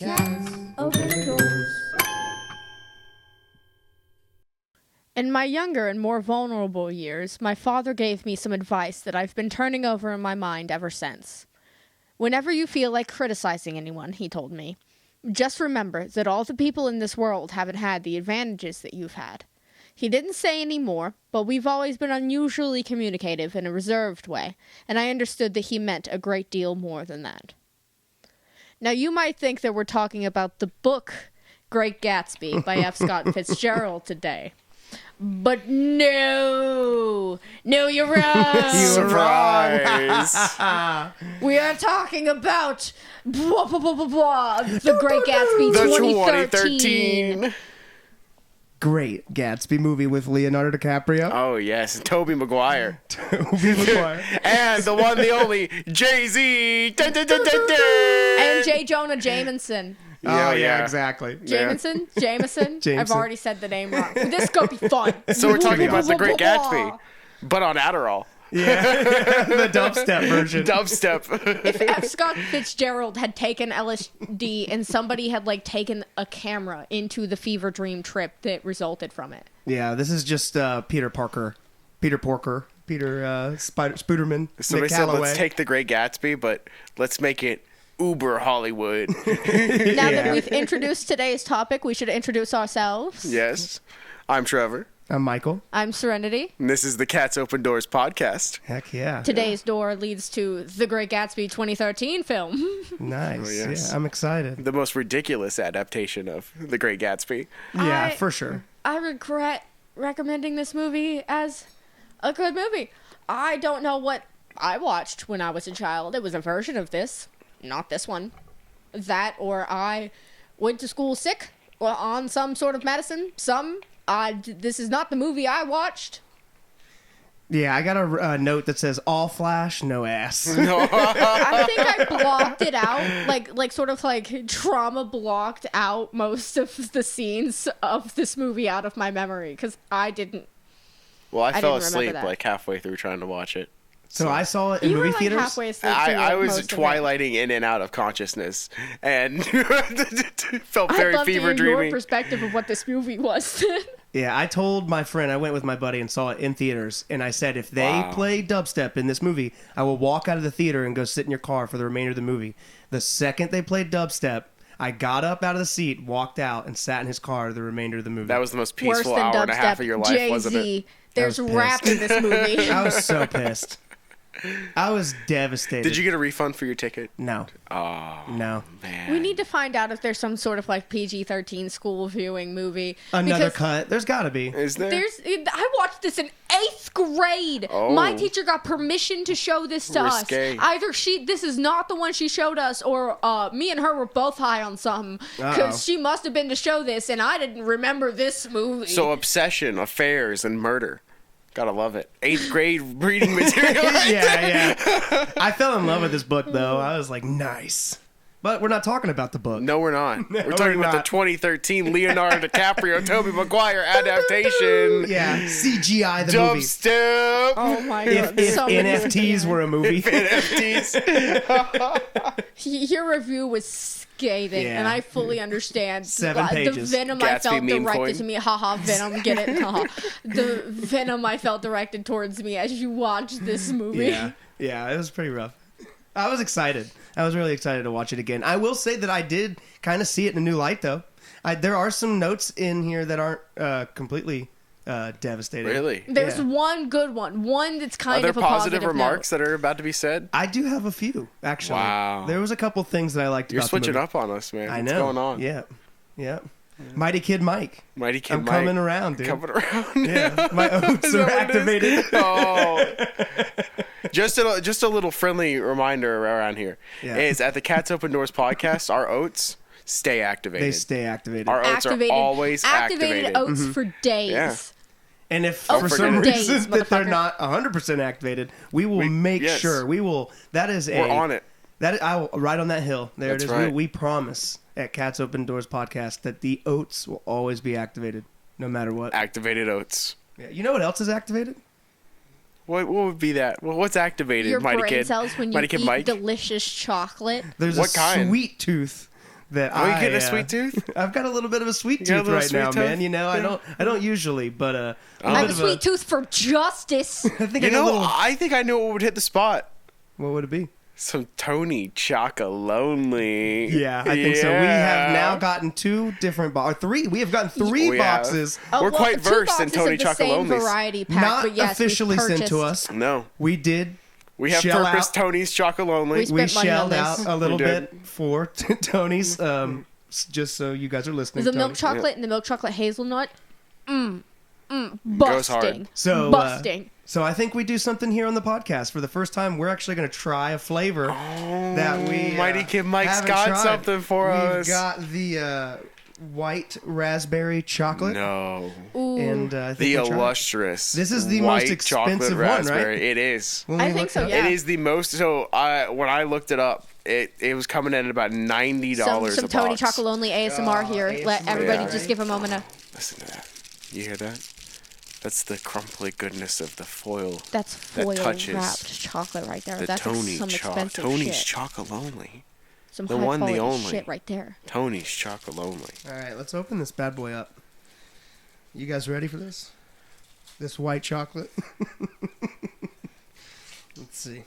Cats open doors. In my younger and more vulnerable years, my father gave me some advice that I've been turning over in my mind ever since. Whenever you feel like criticizing anyone, he told me, just remember that all the people in this world haven't had the advantages that you've had. He didn't say any more, but we've always been unusually communicative in a reserved way, and I understood that he meant a great deal more than that. Now, you might think that we're talking about the book Great Catsby by F. Scott Fitzgerald today. But no, you're wrong. Surprise! We are talking about the Great Gatsby The 2013. Great Gatsby movie with Leonardo DiCaprio. Oh, yes. And Toby McGuire. Toby McGuire. And the one, the only, Jay-Z. Dun, dun, dun, dun, dun. And J. Jonah Jameson. Oh, yeah, exactly. Jameson? I've Jameson. already said the name wrong. This is going to be fun. So we're talking about the Great Gatsby, but on Adderall. Yeah, the dubstep version. Dubstep. If F. Scott Fitzgerald had taken LSD and somebody had, like, taken a camera into the fever dream trip that resulted from it. Yeah, this is just Peter Spooderman, Somebody Nick said, Calloway. let's take the Great Gatsby, but let's make it uber Hollywood. Now that we've introduced today's topic, we should introduce ourselves. Yes. I'm Trevor, I'm Michael. I'm Serenity. and this is the Cats Open Doors podcast. Heck yeah. Today's door leads to the Great Gatsby 2013 film. Nice. Oh, yes. Yeah, I'm excited. The most ridiculous adaptation of the Great Gatsby. Yeah, I- for sure. I regret recommending this movie as a good movie. I don't know what I watched when I was a child. It was a version of this, not this one. That, or I went to school sick or on some sort of medicine. This is not the movie I watched. Yeah, I got a note that says all flash, no ass. I think I blocked it out, like sort of like trauma blocked out most of the scenes of this movie out of my memory because I didn't. Well, I fell didn't remember asleep that. like halfway through trying to watch it. So I saw it in You were movie like theaters. halfway asleep. to I was most of it. twilighting in and out of consciousness and felt I'd very love to fever hear dreamy. your perspective of what this movie was. Yeah, I told my friend, I went with my buddy and saw it in theaters, and I said, if they Wow. play dubstep in this movie, I will walk out of the theater and go sit in your car for the remainder of the movie. The second they played dubstep, I got up out of the seat, walked out, and sat in his car the remainder of the movie. That was the most Worse peaceful than hour and a half dubstep. of your life, wasn't it? Jay-Z. There's I was rap in this movie. I was so pissed. I was devastated. Did you get a refund for your ticket? No. Oh, No. man. We need to find out if there's some sort of like PG-13 school viewing movie. Another because cut. There's got to be. Is there? I watched this in 8th grade. Oh. My teacher got permission to show this to Risque. us. Either this is not the one she showed us, or me and her were both high on something. Uh-oh. Because she must have been to show this, and I didn't remember this movie. So obsession, affairs, and murder. Gotta love it. 8th grade reading material. Yeah. I fell in love with this book, though. I was like, nice. But we're not talking about the book. No, we're not. No, we're talking we're about the not. 2013 Leonardo DiCaprio, Toby McGuire adaptation. Yeah, CGI the movie. Dubstep. oh my god. If so many NFTs were a movie. NFTs. Your review was scathing, Yeah. and I fully understand. 7 The pages. venom I Gatsby felt meme directed coin. to me. Haha, venom, get it? Haha. The venom I felt directed towards me as you watched this movie. Yeah, it was pretty rough. I was excited. I was really excited to watch it again. I will say that I did kind of see it in a new light, though. There are some notes in here that aren't completely devastating. Really? There's Yeah. one good one. One that's kind Are there of a positive positive remarks note. that are about to be said? I do have a few, actually. Wow. There was a couple things that I liked You're about switching the movie. up on us, man. I know. What's going on? Yeah. Mighty Kid Mike. Mighty Kid I'm Mike. coming around, dude. Coming around. Yeah, my oats Is are that what it is? activated. Oh. Just a little friendly reminder around here Yeah. is at the Cats Open Doors podcast, our oats stay activated. They stay activated. Our oats Activated, are always activated. oats for days. Yeah. And if Oh, for for some days, reason that they're motherfucker. not 100% activated, we will make yes. sure. We will. That is We're on it. I will right on that hill. There That's it is. right. We promise at Cats Open Doors podcast that the oats will always be activated, no matter what. Activated oats. Yeah. You know what else is activated? What would be that? Well, what's activated, Your Mighty brain Kid? cells when you Mighty Kid eat Mike? delicious chocolate. There's What a kind? sweet tooth that Are you getting a sweet tooth? I've got a little bit of a sweet got a tooth little right sweet now, tooth? man. You know, I don't usually, but a I little have bit a of sweet tooth for justice. I think You I got a know, little. I think I know what would hit the spot. What would it be? Some Tony Chocolonely. Yeah, I think so. We have now gotten 2 different or 3. We have gotten 3 We have. boxes. We're quite 2 versed in boxes Tony of the same Chocolonely's. variety pack, Not but yes, officially we've sent to purchased- us. No. We did. We have Shell purpose out. Tony's Chocolonely. We We spent money on shelled this. out a little We did. bit for Tony's. Just so you guys are listening. The Tony. milk chocolate and the milk chocolate hazelnut. Goes hard. Busting. So, busting. So I think we do something here on the podcast for the first time. We're actually going to try a flavor that we Mighty Kid Mike's haven't got tried. something for us. We've got the white raspberry chocolate. No. Ooh. And I think The we'll try it. illustrious. This is the white most expensive chocolate one, right? raspberry. It is. When I we think looked so, it up- yeah. It is the most. So when I looked it up, it was coming in at about $90 some a Tony box. Chocolonely ASMR here. Let ASMR. everybody Yeah. just give a moment of. Listen to that. You hear that? That's the crumbly goodness of the foil. That's That foil touches wrapped chocolate right there. The That's Tony some expensive Tony's shit. Chocolonely. Some the high one, the quality only. shit right there. Tony's Chocolonely. All right, let's open this bad boy up. You guys ready for this? This white chocolate. Let's see.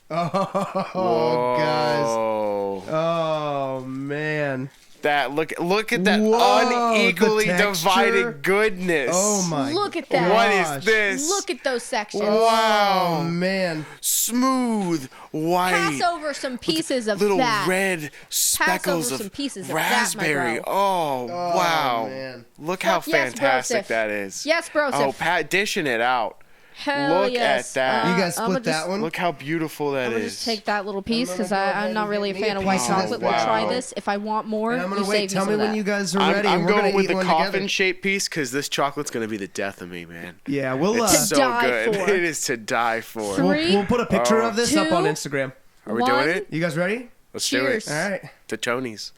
Oh, guys. Whoa. Oh man. That look at that Whoa, unequally the texture. divided goodness. Oh my. Look at that. What gosh. is this? Look at those sections. Wow. Oh man. Smooth white. Pass over some pieces of little that. red speckles over of some pieces of that, my raspberry. bro. Oh, wow. man. Look how Fuck yes, fantastic brosif. that is. Yes, brosif. Oh, Pat dishing it out. Hell look yes. at that. You guys I'ma split just- that one? Look how beautiful that I'm gonna is. just take that little piece I'm because gonna go ahead I'm not and really a get me fan a of white piece of this chocolate. bad We'll try boy. this. If I want more, And I'm gonna you wait. save Tell me me some of when that. you guys are I'm, ready. I'm and we're going gonna with eat the one coffin together. shaped piece because this chocolate's going to be the death of me, man. Yeah, we'll It's so die good. for. It is to die for. Three, we'll put a picture of this up on 2, Instagram. Are we one. doing it? You guys ready? Let's Cheers. do it. All right. To Tony's.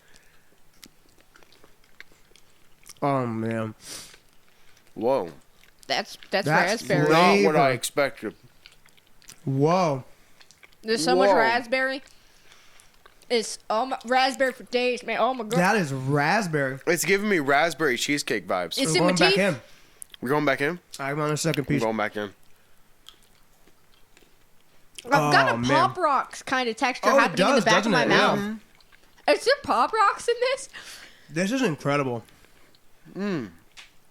Oh man. Whoa. That's That's raspberry. not- Not what I Flavor. expected. Whoa. There's so much Whoa. raspberry. It's raspberry for days, man. Oh my god. That is raspberry. It's giving me raspberry cheesecake vibes. It's We're in my going back teeth. in. We're going back in? I'm on a second We're piece. going back in. I've got a Oh, man. Pop Rocks kind of texture Oh, it happening in does, the back of doesn't my it? mouth. Yeah. Is there Pop Rocks in this? This is incredible.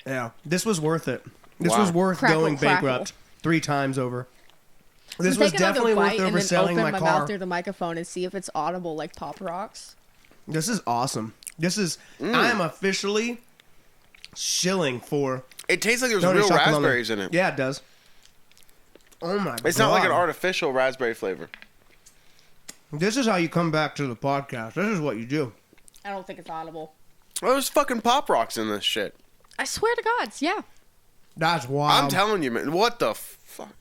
Yeah, this was worth it. This Wow. was worth Crackle, going crackle. bankrupt 3 times over. This I'm was taking another definitely worth bite and then overselling open my my car. mouth through the microphone and see if it's audible like Pop Rocks. This is awesome. This is. I am officially shilling for. It tastes like there's Tony real Chocolonely. raspberries in it. Yeah, it does. Oh my god! It's not like an artificial raspberry flavor. This is how you come back to the podcast. This is what you do. I don't think it's audible. Oh, there's fucking Pop Rocks in this shit. I swear to gods, yeah. That's wild. I'm telling you, man. What the fuck?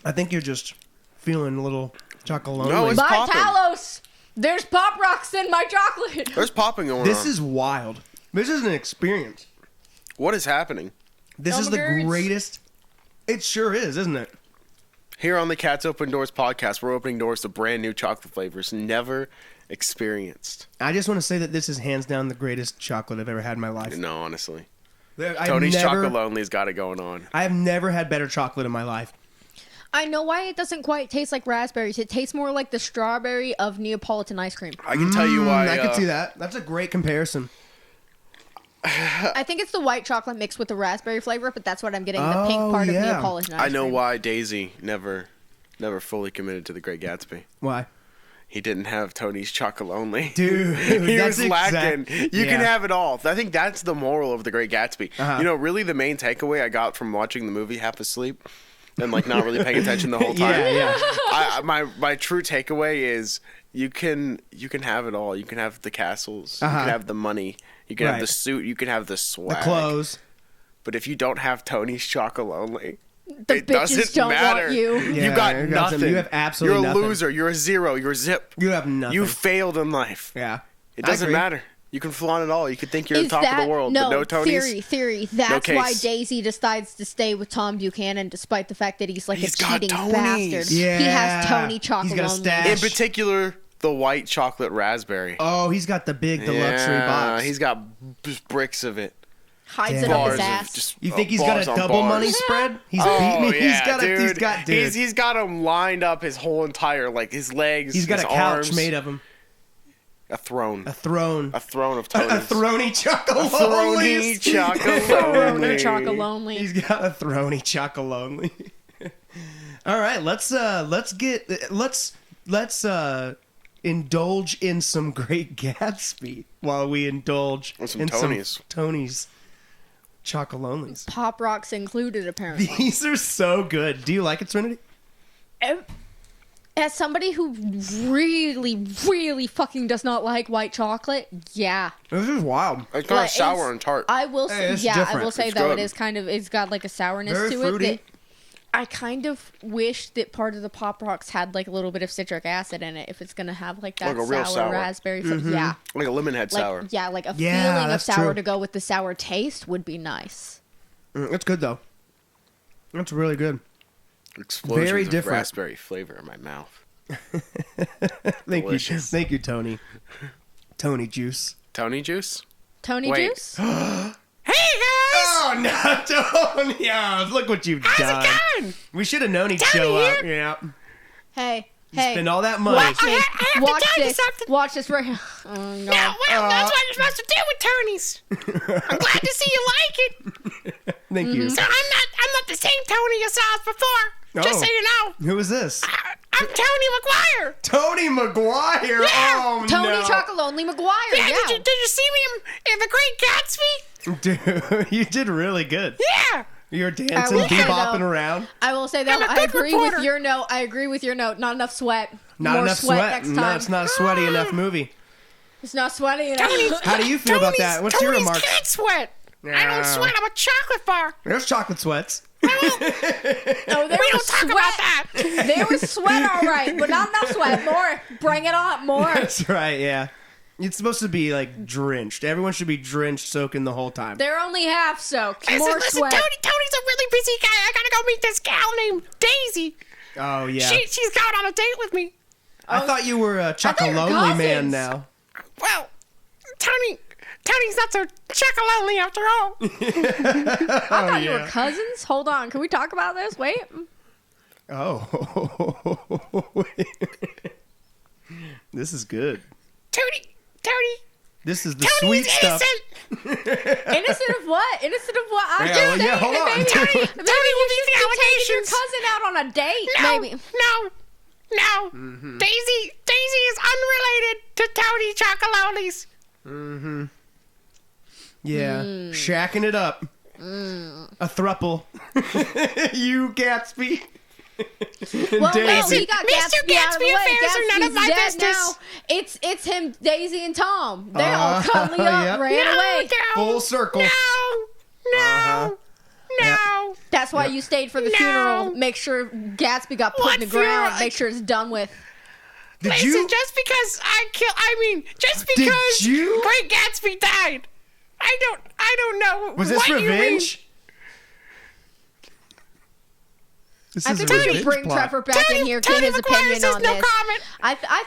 I think you're just feeling a little chocolate. No, it's By popping. Talos, there's Pop Rocks in my chocolate. There's popping going This on. is wild. This is an experience. What is happening? This is the Elmer's. greatest. It sure is, isn't it? Here on the Cats Open Doors podcast, we're opening doors to brand new chocolate flavors never experienced. I just want to say that this is hands down the greatest chocolate I've ever had in my life. No, honestly. I've Tony's never- Chocolonely's got it going on. I have never had better chocolate in my life. I know why it doesn't quite taste like raspberries. It tastes more like the strawberry of Neapolitan ice cream. I can tell you why. I can see that. That's a great comparison. I think it's the white chocolate mixed with the raspberry flavor, but that's what I'm getting, the pink Oh, part yeah. of Neapolitan ice I know cream. why Daisy never fully committed to the Great Gatsby. Why? He didn't have Tony's Chocolonely. Dude, he that's was lacking. exact- You can yeah. have it all. I think that's the moral of the Great Gatsby. Uh-huh. You know, really the main takeaway I got from watching the movie half asleep and like not really paying attention the whole time. Yeah. My true takeaway is you can have it all. You can have the castles. You Uh-huh. can have the money. You can have Right. the suit. You can have the swag. The clothes. But if you don't have Tony's Chocolonely, The it bitches doesn't don't matter. want you. You Yeah, got you got some- nothing. you have absolutely You're a nothing. loser. You're a zero. You're a zip. You have nothing. You failed in life. Yeah. It I doesn't agree. matter. You can flaunt it all. You could think you're the Is top that, of the world, no, but no Tony's. theory. That's why case. Daisy decides to stay with Tom Buchanan, despite the fact that he's like He's a got cheating Tonys. bastard. Yeah. He has Tony He's got a Chocolonely. stash. In particular, the white chocolate raspberry. Oh, he's got the luxury box. He's got just bricks of it. Hides Damn. it up Bars his of ass. just You think he's got bars a on double bars. money spread? He's Oh, beating me. yeah, Dude. He's got him lined up his whole entire, like, his legs, He's got his a couch arms. made of him. A throne. A throne. A throne of A Tonys. throny chocolate. Throny chocolate. Chocolonely. He's got a throny chocolonely. All right, let's indulge in some Great Gatsby while we indulge And some in Tonys. some Tony's chocolonelys. Pop rocks included, apparently. These are so good. Do you like it, Trinity? As somebody who really, really fucking does not like white chocolate, yeah. This is wild. It's kind But of sour and tart. I will say, it's I different. will say It's though, good. it is kind of, it's got like a sourness Very to fruity. it. That I kind of wish that part of the Pop Rocks had like a little bit of citric acid in it. If it's gonna have like that Like a real sour. raspberry, Mm-hmm. yeah, Like a lemon head like sour. yeah, like a Yeah, feeling of that's sour true. to go with the sour taste would be nice. It's good though. That's really good. Explosions very of different. raspberry flavor in my mouth. Thank you, Tony. Tony Juice. Tony juice? Tony Wait. juice. Hey guys! Oh no, Tony! Oh, look what you've done. How's it going? We should have known he'd Tony show up. here. Yeah. Hey, You hey, spend all that money. watch me. I have to Watch tell you this. something. Watch this right here. Oh, God. Yeah, well, that's what you're supposed to do with Tony's. I'm glad to see you like it. Thank you. So I'm not the same Tony you saw before. Just Oh. so you know. Who is this? I'm Tony McGuire. Tony McGuire. Yeah. Oh Tony no. Chocolonely McGuire. Yeah, Yeah. did you see me in the Great Catsby? Dude, you did really good. Yeah. You're dancing, will say, bebopping though, around. I will say though, I'm a I good agree reporter. with your note. I agree with your note. Not enough sweat. Not More enough sweat sweat. next No, time. it's not a sweaty enough movie. It's not sweaty enough. Tony's- How do you feel about that? What's your Tony's remarks? can't sweat. I Yeah. don't sweat. I'm a chocolate bar. There's chocolate sweats. Oh, there We was don't talk sweat. about that. There was sweat, all right, but not enough sweat. More. Bring it on. More. That's right, yeah. It's supposed to be like drenched. Everyone should be drenched, soaking the whole time. They're only half soaked. Listen, More listen, sweat. Tony's a really busy guy. I gotta go meet this gal named Daisy. Oh, yeah. She's going on a date with me. I thought you were a thought you were chocolonely man cousins. now. Well, Tony's not so chocolonely after all. I thought you were yeah. cousins. Hold on. Can we talk about this? Wait. Oh. This is good. Tony. This is the Tony's sweet stuff. innocent. Innocent of what? Innocent of what? I'm Yeah, just well, yeah, saying hold that on. maybe, Tony maybe will you meet should the be taking your allegations. cousin out on a date. No, Maybe. no. Mm-hmm. Daisy is unrelated to Tony Chocolonely's. Yeah. Shacking it up. A thruple. You, Gatsby. Well, no, Daisy. he got Mr. Gatsby out of the Gatsby way. affairs are none of Gatsby's my dead business. now. It's him, Daisy, and Tom. They all cuddly up, yep. ran away. Full circle. No. Uh-huh. No. That's why you stayed for the No. funeral. Make sure Gatsby got put What in the ground. funeral? Make sure it's done with. Did Listen, you? just because just Did because you? Great Gatsby died, I don't know. Was this what you mean. revenge? This I is think a we should revenge bring plot. Trevor back in here, get Tony his McGuire opinion says on no this. comment. I think I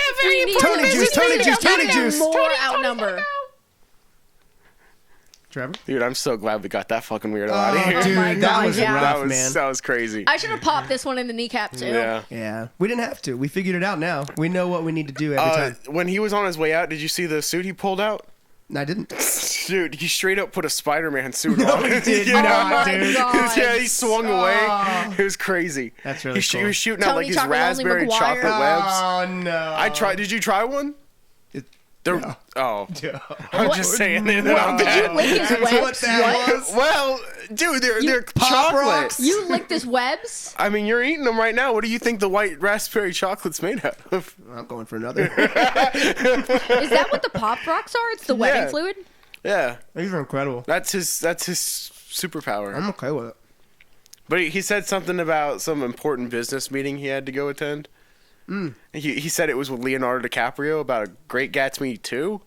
have very we need important Tony juice, Tony juice, Tony juice. More Tony, outnumber. Trevor? Dude, I'm so glad we got that fucking weirdo out of here. Oh my dude, that God, was yeah. rough, that man. was crazy. I should have popped this one in the kneecap too. Yeah. Yeah, we didn't have to. We figured it out now. We know what we need to do every time. When he was on his way out, did you see the suit he pulled out? I didn't. Dude, he straight up put a Spider-Man suit No, on. he did Yeah. not, Oh my dude. God. Yeah, he swung away. It was crazy. That's really He cool. was shooting out like Tony his Chocolonely raspberry McGuire. chocolate webs. Oh no! I tried. Did you try one? No. Oh, No. I'm What? just saying. They're not Wow. Did you bad. lick his That's webs? what that was. Well, dude, they're Pop chocolate. Rocks? You licked his webs? I mean, you're eating them right now. What do you think the white raspberry chocolate's made out of? I'm going for another. Is that what the Pop Rocks are? It's the wedding Yeah. fluid? Yeah, These are incredible. that's his superpower. I'm okay with it. But he said something about some important business meeting he had to go attend. He said it was with Leonardo DiCaprio about a Great Gatsby 2.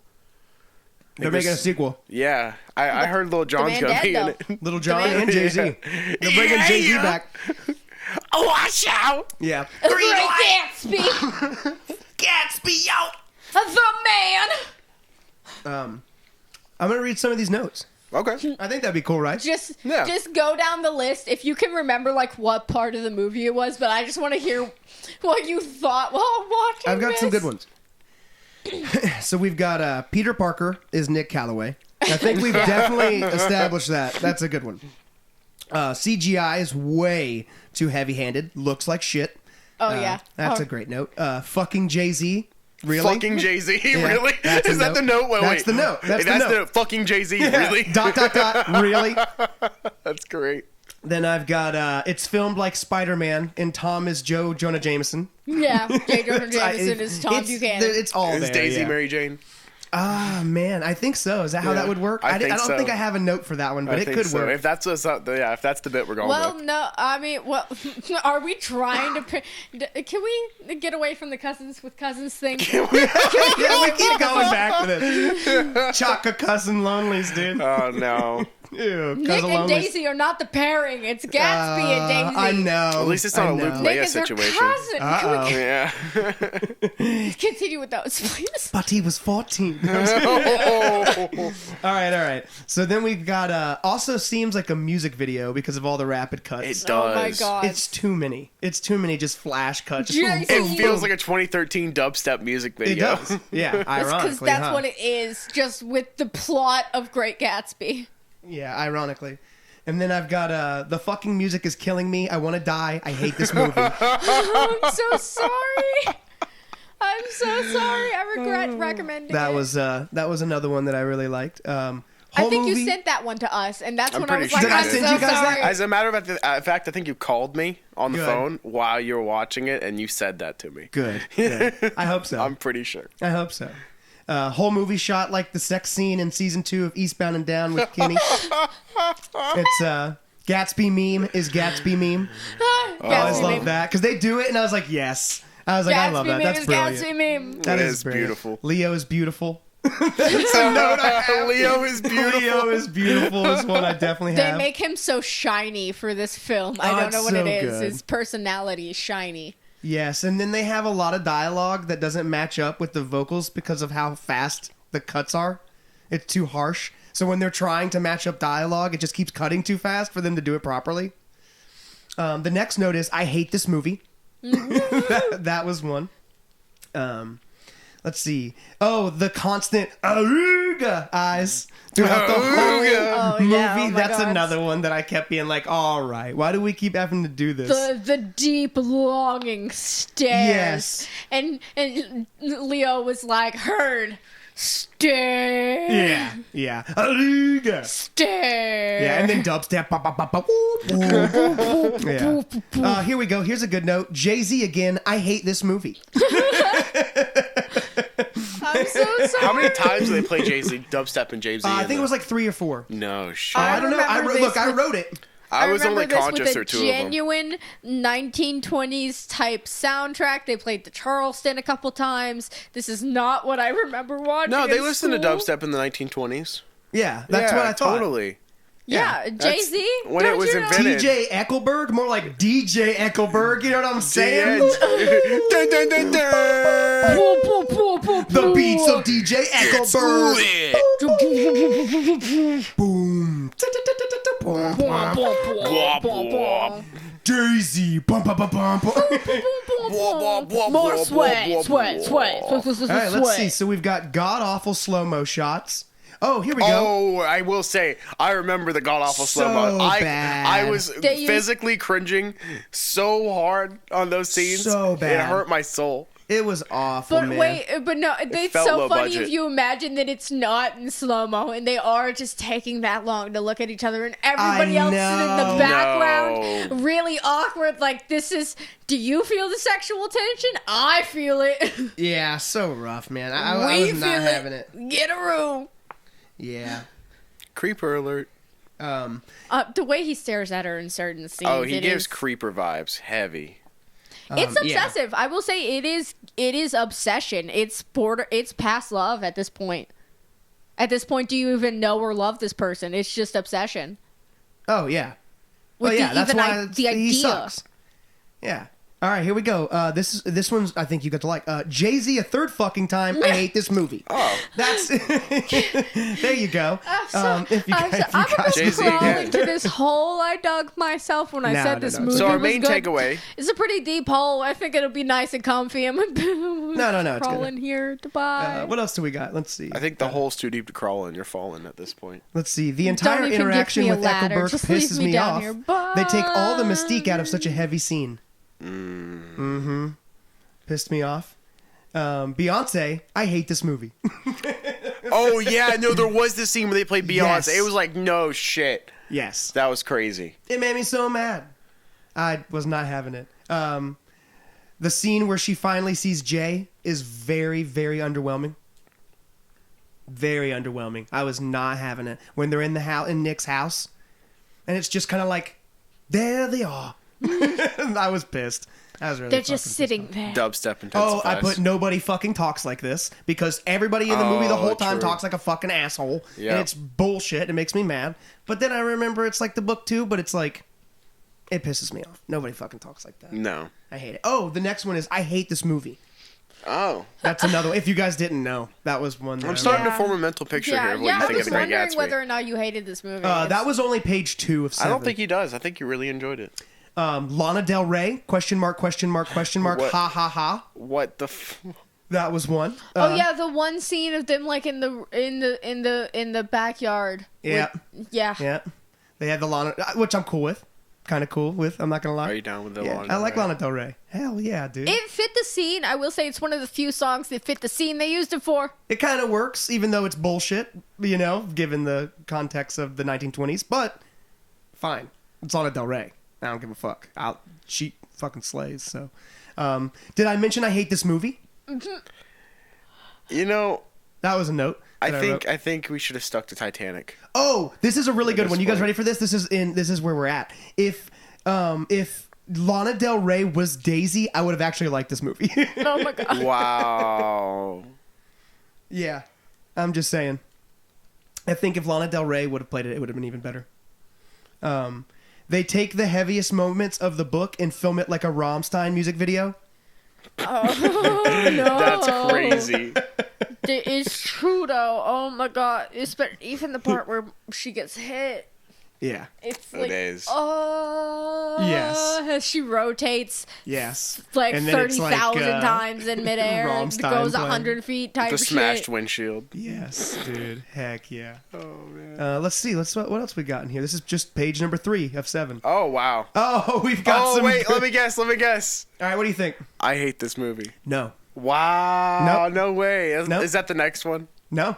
They're making a sequel. Yeah, I heard Little John's man gonna dead, be in though. it. Little John man- and Jay Z. Yeah. They're bringing Yeah, Jay Z yeah. back. Oh, watch out! Yeah. Great Gatsby! Gatsby out. The man. I'm gonna read some of these notes. Okay. I think that'd be cool, right? Just Yeah. go down the list if you can remember like what part of the movie it was. But I just want to hear what you thought while watching. I've got some this. good ones. So we've got Peter Parker is Nick Calloway. I think we've definitely established that. That's a good one. CGI is way too heavy-handed. Looks like shit. Oh yeah, That's oh. a great note. Fucking Jay-Z. Really? Fucking Jay-Z, Yeah, really? that's a Is that the note? Wait, That's the note. That's the note. Fucking Jay-Z, Yeah. really? ... Really? That's great. Then I've got it's filmed like Spider-Man, and Tom is Joe Jonah Jameson. Yeah, J. Jonah Jameson is Tom it's, Buchanan. It's all Is there. Daisy yeah. Mary Jane? Ah, man, I think so. Is that how Yeah, that would work? I I don't think think so. I have a note for that one, but I it think could so. work. If that's if that's the bit we're going Well, with. no, I mean, well, are we trying to? Can we get away from the cousins with cousins thing? Yeah, we keep going back to this. Chaka cousin lonelies, dude. Oh no. Ew, Nick cousin and lonelies. Daisy are not the pairing. It's Gatsby and Daisy. I know. At least it's not I a Luke know. Nick Leia is their situation. cousin. Uh-oh. Yeah. Can we continue with those, please? But he was 14. Oh. All right. So then we've got also seems like a music video because of all the rapid cuts. It does. Oh my god. It's too many. It's too many just flash cuts. Jason. It feels like a 2013 dubstep music It video. does. Yeah, Because ironically. that's huh? what it is, just with the plot of Great Gatsby. Yeah, ironically. And then I've got the fucking music is killing me. I want to die. I hate this movie. I'm so sorry. I'm so sorry. I regret recommending That it. was another one that I really liked. I Whole think movie, you sent that one to us, and that's I'm when I was pretty like, sure I'm I did. so Did you guys sorry. As a matter of fact, I think you called me on the Good. phone while you were watching it, and you said that to me. Good. I hope so. I'm pretty sure. I hope so. Whole movie shot like the sex scene in season 2 of Eastbound and Down with Kenny. It's Gatsby meme is Gatsby meme. I always Gatsby love meme. that because they do it, and I was like, yes. I was like, I love Gatsby that. meme That's is brilliant. Gatsby meme. That It is is brilliant. beautiful. Leo is beautiful. That's a note I have. Leo is beautiful. Leo is beautiful is one I definitely They have. make him so shiny for this film. I Oh, don't it's know what so it is. good. His personality is shiny. Yes, and then they have a lot of dialogue that doesn't match up with the vocals because of how fast the cuts are. It's too harsh. So when they're trying to match up dialogue, it just keeps cutting too fast for them to do it properly. The next note is, I hate this movie. that was one. Let's see. Oh, the constant "Aruga" eyes throughout the whole Oh, movie. yeah. Oh, my That's God. another one that I kept being like, all right, why do we keep having to do this? The deep longing stares. Yes. And Leo was like, heard. Stare. Yeah. Aruga. Stare. Yeah, and then dubstep. Bop, bop, bop, bop, whoop, whoop, whoop. Yeah. Here we go. Here's a good note. Jay-Z again. I hate this movie. I'm so sorry. How many times do they play Jay-Z, dubstep, and Jay-Z? I think it was like 3 or 4. No shit. I don't know. remember this I with- wrote it. I was remember only this conscious with or a 2 of them. genuine 1920s type soundtrack. They played the Charleston a couple times. This is not what I remember watching. No, they in listened to school. dubstep in the 1920s. Yeah, that's what I thought. Totally. Yeah, That's Jay-Z. when it Don't was you know? invented. TJ Eckelberg, more like DJ Eckelberg. You know what I'm saying? Dun, dun, dun, dun. The beats of DJ Let's do Eckelberg. it. Boom. Boom. Wop, wop. Daisy. Bum, bum, bum, bum, bum. More sweat. All right, let's see. So we've got god awful slow mo shots. Oh, here we go. Oh, I will say, I remember the god awful So slow mo. bad. I was They used- physically cringing so hard on those scenes. So bad. It hurt my soul. It was awful, But man. wait, but no, it's felt so low funny budget. if you imagine that it's not in slow mo and they are just taking that long to look at each other and everybody I else is in the know. background, really awkward. Like this is. Do you feel the sexual tension? I feel it. Yeah, so rough, man. I We was not feel having it. Get a room. Yeah. Creeper alert. The way he stares at her in certain scenes. Oh, he it gives is- creeper vibes. Heavy. It's yeah. obsessive. I will say it is obsession. It's past love at this point. At this point, do you even know or love this person? It's just obsession. Oh, yeah. With Oh, yeah, the, that's even why the idea. he sucks. Yeah. All right, here we go. This one's I think you got to like. Jay-Z a third fucking time. I hate this movie. Oh, That's there you go. If you I'm guys, gonna Jay-Z crawl again. into this hole I dug myself when I No, said no, this no. movie so our was main good. takeaway. It's a pretty deep hole. I think it'll be nice and comfy. I'm no, it's crawl good. in here to buy. What else do we got? Let's see. I think the hole's too deep to crawl in. You're falling at this point. Let's see. The Don't entire even give interaction me a with ladder. Eckelberg Just leave pisses me me down off. here. They take all the Bye. mystique out of such a heavy scene. Pissed me off. Beyonce, I hate this movie. Oh yeah, no, there was this scene where they played Beyonce. Yes. It was like no shit. Yes. That was crazy. It made me so mad. I was not having it. The scene where she finally sees Jay is very, very underwhelming. Very underwhelming. I was not having it. When they're in the in Nick's house, and it's just kind of like, there they are. I was pissed. I was really They're just fucking sitting pissed there. Dubstep intensifies. off. Oh, I put nobody fucking talks like this because everybody in the movie the whole time true. talks like a fucking asshole, Yep. and it's bullshit. It makes me mad. But then I remember it's like the book too, but it's like, it pisses me off. Nobody fucking talks like that. No. I hate it. Oh, the next one is I hate this movie. Oh, That's another one. If you guys didn't know, that was one. That I'm I starting Yeah. to form a mental picture here Yeah, of what yeah. you I think of was the Great wondering Gatsby. whether or not you hated this movie. that was only page 2 of 7. I don't think he does. I think you really enjoyed it. Lana Del Rey, question mark, question mark, question mark, What? ha ha ha. What the? That was one. Oh yeah, the one scene of them like in the backyard. Yeah. Yeah. Yeah. They had the Lana, which I'm cool with. Kind of cool with. I'm not going to lie. Are you down with the Yeah, Lana I Del like Rey? Lana Del Rey. Hell yeah, dude. It fit the scene. I will say it's one of the few songs that fit the scene they used it for. It kind of works, even though it's bullshit, given the context of the 1920s. But fine, it's Lana Del Rey. I don't give a fuck. She fucking slays. So, did I mention I hate this movie? You know, That was a note. I that think wrote. I think we should have stuck to Titanic. Oh, this is a really good this one. You guys point. ready for this? This is where we're at. If Lana Del Rey was Daisy, I would have actually liked this movie. Oh my god. Wow. Yeah, I'm just saying. I think if Lana Del Rey would have played it, it would have been even better. They take the heaviest moments of the book and film it like a Rammstein music video. Oh no. That's crazy. It's true though. Oh my god. Even the part where she gets hit. Yeah. It's It like is. Yes. as she rotates Yes. like And then it's 30,000 like, times in midair and Rammstein goes playing. 100 feet type The of smashed shit. windshield. Yes, dude. Heck yeah. Oh man. Let's see. What else we got in here? This is just page number 3 of 7. Oh wow. Oh, we've got Oh some. wait, good- let me guess. All right, what do you think? I hate this movie. No. Wow. Nope. No way. Is, Nope. is that the next one? No.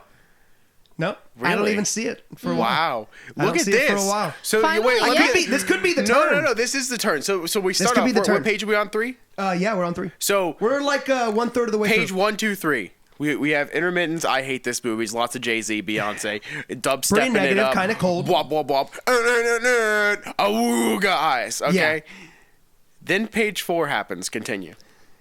I don't Really? even see it for a while. Wow. I Look don't at see this. it for a while. So Finally, wait, let yeah. me- This could be the No, turn. no. This is the turn. So we start could off. be the What turn. page are we on? 3. Yeah, we're on 3. So We're like 1/3 of the way page through. 1, 2, 3. We have intermittents. I hate this movie. There's lots of Jay-Z, Beyonce, dubstepping Pretty it negative, up. kinda cold. Bwop, bwop, bwop. Awooga eyes. Okay. Yeah. Then page 4 happens. Continue.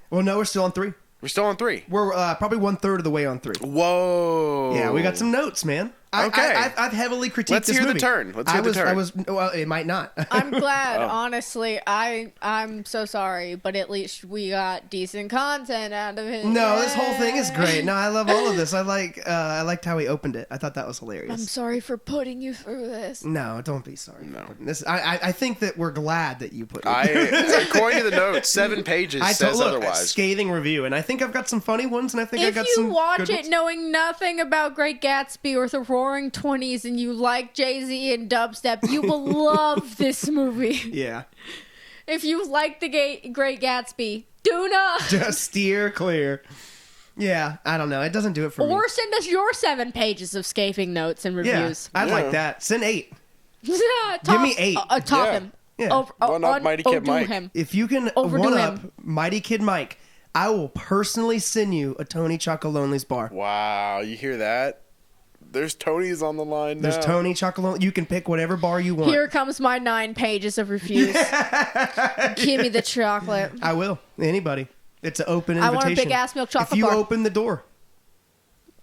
Well, no, we're still on 3. We're still on 3. We're probably 1/3 of the way on 3. Whoa. Yeah, we got some notes, man. Okay. I've heavily critiqued Let's this hear the movie. turn. Let's hear the turn. I was. Well, it might not. I'm glad, Oh. honestly. I'm so sorry, but at least we got decent content out of it. No, this whole thing is great. No, I love all of this. I liked how he opened it. I thought that was hilarious. I'm sorry for putting you through this. No, don't be sorry. No. For putting this. I think that we're glad that you put it. According to the notes, 7 pages says look, otherwise. scathing review, and I think I've got some funny ones, and I think I If got you some watch good it ones. knowing nothing about Great Gatsby or the Roaring Twenties and you like Jay-Z and dubstep, you will love this movie. Yeah, If you like the Great Gatsby, do not. just steer clear. Yeah, I don't know. It doesn't do it for me. Or send us your 7 pages of scathing notes and Yeah, reviews. I'd Yeah. like that. Send 8. Top, me 8. Top Yeah. him. Yeah. One up Mighty Kid Overdo Mike. him. If you can Overdo one him. up Mighty Kid Mike, I will personally send you a Tony Chocolonely's bar. Wow, you hear that? There's Tony's on the line now. There's Tony Chocolonely. You can pick whatever bar you want. Here comes my 9 pages of reviews. Give me the chocolate. I will. Anybody. It's an open I invitation. want a big ass milk chocolate If you bar. open the door,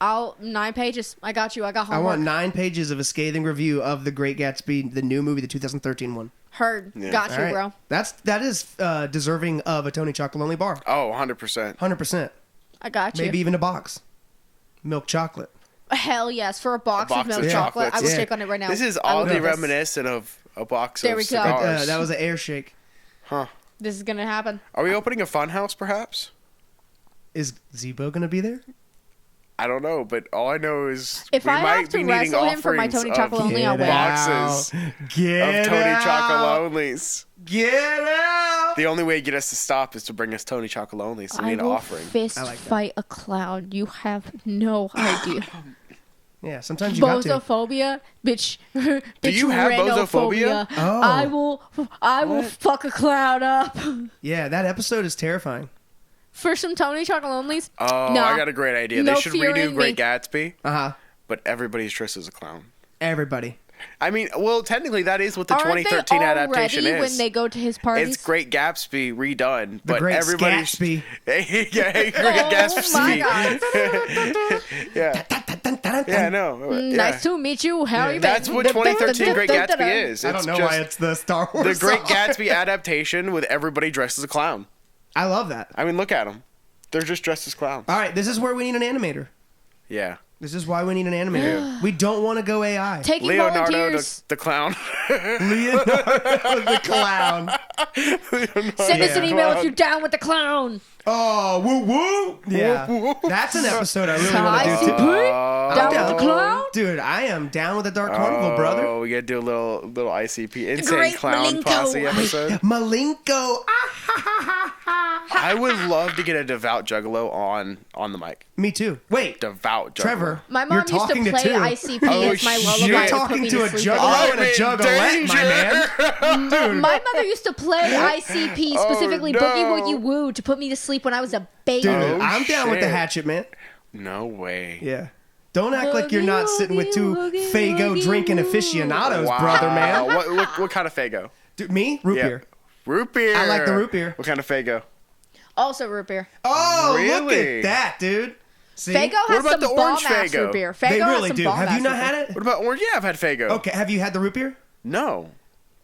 9 pages. I got you. I got I homework. want 9 pages of a scathing review of The Great Gatsby, the new movie, the 2013 one. Heard. Yeah. Got you, All right. bro. That is deserving of a Tony Chocolate Only bar. Oh, 100%. 100%. I got you. Maybe even a box. Milk chocolate. Hell yes. For a box of milk of chocolate, I will chocolates. shake on it right now. This is I will oddly do this. reminiscent of a box There of we go. cigars. That was an air shake. Huh. This is gonna happen. Are we opening a fun house, perhaps? Is Zebo going to be there? I don't know, but all I know is If we I might have to be needing wrestle him for my offerings Tony of Chocolate Only, I'll win. boxes Get of Tony out. Chocolate Onlys. Get out. The only way to get us to stop is to bring us Tony Chocolate Onlys. So we I need an will offering. fist I like that. fight a clown. You have no idea. Yeah, sometimes you got to. Bozophobia, bitch. Do you have bozophobia? Oh. I will fuck a clown up Yeah, that episode is terrifying. for some Tony Chocolate Onlys. Oh, Nah. I got a great idea. No They should fear redo in Great me. Gatsby, Uh-huh. but everybody's dressed as a clown. Everybody. I mean, well, technically that is what the Aren't 2013 they adaptation already is. when they go to his parties? It's Great Gatsby redone, The but Great everybody's Gatsby. yeah, Great Gatsby. Oh my god. Yeah, yeah, no. Yeah. Nice to meet you. How are you? That's what 2013 Great Gatsby is. I don't know why it's the Star the Wars Great song. Gatsby adaptation with everybody dressed as a clown. I love that. I mean, look at them. They're just dressed as clowns. All right, this is where we need an animator. Yeah. This is why we need an animator. We don't want to go AI. Taking Leonardo volunteers. the clown. Leonardo the clown. Send us an Yeah. email if you're down with the clown. Oh, woo woo. Yeah. That's an episode I really want to do too. ICP? Down with the clown? Dude, I am down with the Dark Carnival, brother. Oh, we gotta do a little ICP Insane Great Clown Malenko. Posse episode. Malenko. I would love to get a devout juggalo on the mic. Me too. Wait, Devout juggalo. Trevor. My you're mom used to talking play two. ICP Oh, as my shit. lullaby. You're to put talking me to a sleep juggalo at and a night. juggalette, my man. My mother used to play ICP, specifically no. Boogie Woogie Woo, to put me to sleep when I was a baby. Dude, Oh, I'm down with the shit. hatchet, man. No way. Yeah. Don't act like you're not sitting with two Woogie, Fago woogie, drinking woo. aficionados, Wow. brother, man. What kind of Fago? Dude, me? Root Yeah. beer. Root beer. I like the root beer. What kind of Fago? Also root beer. Oh, look Really? at that, dude. See? Fago has about some the orange bomb-ass Faygo? root beer. Fago They has really some do. Have you bomb-ass not root had beer. it? What about orange? Yeah, I've had Fago. Okay, have you had the root beer? No.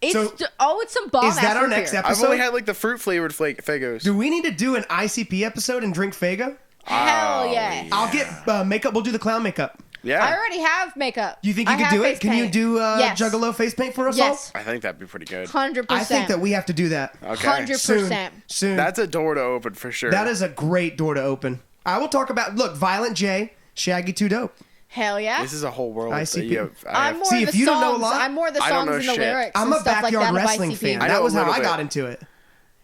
It's So- it's some bomb-ass Is that our root next beer. episode? I've only had like the fruit flavored Fagos. Do we need to do an ICP episode and drink Fago? Hell yeah. I'll get makeup. We'll do the clown makeup. Yeah. I already have makeup. You think you I could have do it? face Can you paint. do Yes. Juggalo face paint for us Yes. I think that'd be pretty good. 100%. all? I think that we have to do that. Okay. 100%. Soon. That's a door to open for sure. That is a great door to open. I will talk about, look, Violent J, Shaggy 2 Dope. Hell yeah. This is a whole world. ICP. That you have, I'm more See, of if the you don't songs. know a lot, I'm more the I don't songs know and the shit. lyrics. I'm and a stuff like backyard that of wrestling ICP. fan. I That know was a how little I got bit. into it.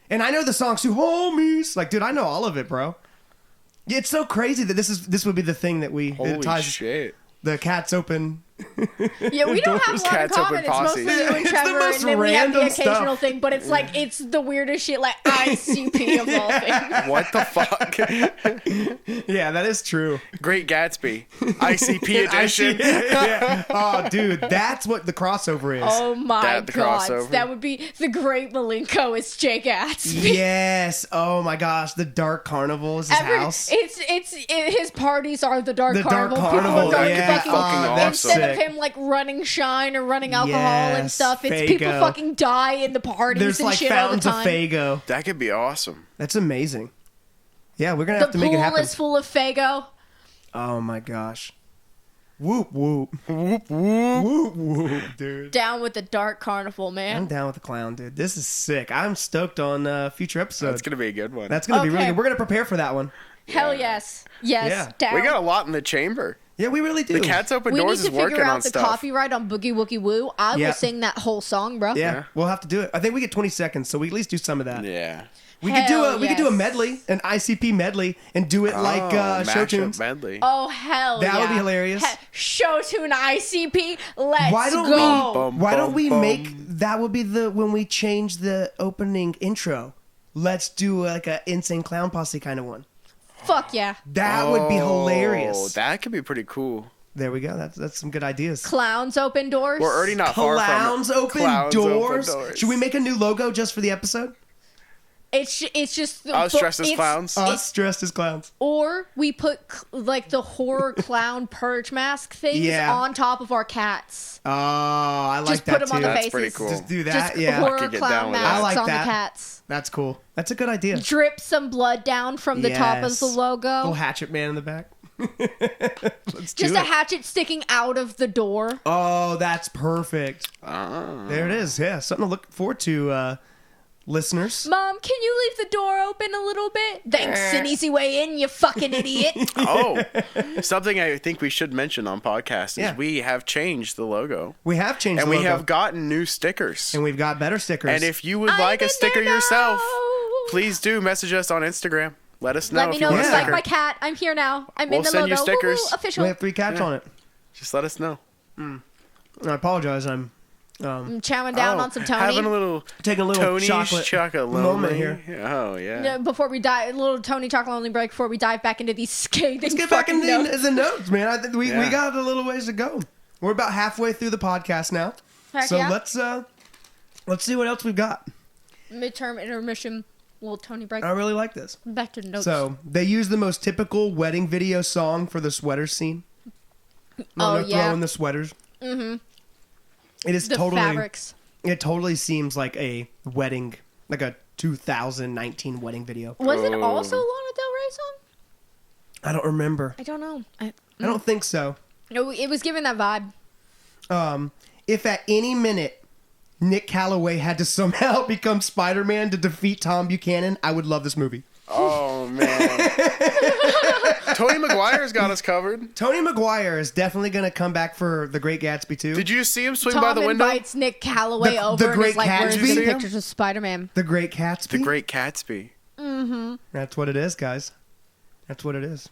And I know the songs too, homies. Like, dude, I know all of it, bro. It's so crazy that this would be the thing that we Holy that ties shit. the cats open. Yeah, we don't have a lot in Cats Open common. It's Posse. mostly you and It's the Trevor, most and then we have the random occasional stuff. thing. But it's like it's the weirdest shit, like ICP of all things. What the fuck? Yeah, that is true. Great Gatsby. ICP edition. Yeah. Oh, dude, that's what the crossover is. Oh my That, the god, crossover. that would be the Great Malenko is Jake Gatsby. Yes. Oh my gosh, the Dark Carnival is his house. His parties are the Dark The Dark Carnival. Carnival, People are yeah. fucking, Oh, that's instead of sick. him like running shine or running alcohol and Yes, stuff, it's Faygo. people fucking die in the parties There's and like shit all the fountains of time. Fago. That could be awesome. That's amazing. Yeah, we're gonna The have to make it pool happen. is full of Faygo. Oh my gosh. Whoop whoop. Whoop whoop. Whoop whoop, dude. Down with the Dark Carnival, I'm man. down with the clown, dude. This is sick. I'm stoked on future episodes. That's gonna be a good one. That's gonna be really Okay. good. We're gonna prepare for that one. Hell yes. Yes, Yeah. down. we got a lot in the chamber. Yeah, we really do. The Cats Open We need Doors to is working figure on out the stuff. copyright on Boogie Woogie Woo. I Yeah. will sing that whole song, bro. Yeah, Yeah. we'll have to do it. I think we get 20 seconds, so we at least do some of that. Yeah. We could do a Hell we could do a yes. medley, an ICP medley, and do it like show mashup tunes. medley. Oh hell That yeah. would be hilarious. Show tune ICP. Let's Why don't go. Bum, Why don't bum, we bum. make that would be the when we change the opening intro? Let's do like a Insane Clown Posse kind of one. Fuck yeah. That would be Oh, hilarious. That could be pretty cool. There we go. That's some good ideas. Clowns open doors. We're already not far from Clowns it. open Clowns doors. Open doors. Should we make a new logo just for the episode? It's just Us dressed as clowns. Us dressed as clowns. Or we put like the horror clown purge mask things on top of our cats. Oh, I like Just that put them on too. the That's faces. pretty cool. Just do that. Just Yeah, horror I could get down clown with that. masks I like on that. the cats. that's cool. That's a good idea. Drip some blood down from the top of the logo. Little hatchet man in the back. Let's do Just it. a hatchet sticking out of the door. Oh, that's perfect. There it is. Yeah, something to look forward to, listeners. Mom, can you leave the door open a little bit? Thanks, an easy way in, you fucking idiot. Oh, something I think we should mention on podcast is Yeah. we have changed the logo. We have changed And the we logo. have gotten new stickers. And we've got better stickers. And if you would I'm like a in sticker there yourself, now. please do message us on Instagram. Let us know Let me if you know want if a you like sticker. my cat. I'm here now. I'm We'll in the send logo. you stickers. Woo-hoo, official. we have 3 cats on it. Just let us know. I apologize. I'm I'm chowing down on some Tony. Having a little taking a little Tony's chocolate moment moment here. Oh, yeah. No, before we dive, a little Tony chocolate only break before we dive back into these scathing Let's get back fucking into notes. the notes, man. I think we Yeah. got a little ways to go. We're about halfway through the podcast now. Heck So yeah. let's see what else we've got. Midterm intermission, little Tony break. I really like this. Back to the notes. So they use the most typical wedding video song for the sweater scene. Oh, They're yeah. throwing the sweaters. Mm-hmm. It is the totally. fabrics. It totally seems like a wedding, like a 2019 wedding video. Was it also a Lana Del Rey song? I don't remember. I don't know. I don't think so. No, it was giving that vibe. If at any minute Nick Calloway had to somehow become Spider-Man to defeat Tom Buchanan, I would love this movie. Oh, man. Tony McGuire's got us covered. Tony McGuire is definitely going to come back for The Great Gatsby too. Did you see him swing Tom by the window? invites Nick Calloway The over and Great is like, "Where's Catsby? the pictures of Spider-Man?" The Great Catsby? The Great Catsby. That's what it is, guys. That's what it is.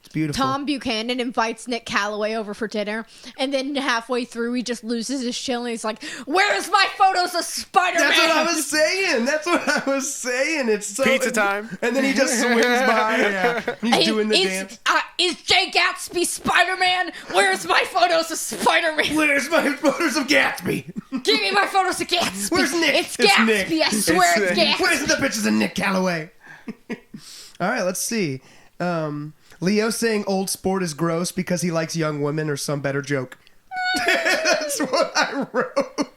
It's beautiful. Tom Buchanan invites Nick Calloway over for dinner, and then halfway through, he just loses his chill, and he's like, "Where's my photos of Spider-Man?" That's what I was saying. It's so Pizza time. And then he just swings by. Yeah. He's doing the dance. Is Jay Gatsby Spider-Man? Where's my photos of Spider-Man? Where's my photos of Gatsby? Give me my photos of Gatsby. Where's Nick? It's Gatsby. Nick. I swear it's Gatsby. Where's the pictures of Nick Calloway? All right, let's see. Leo saying old sport is gross because he likes young women or some better joke. That's what I wrote.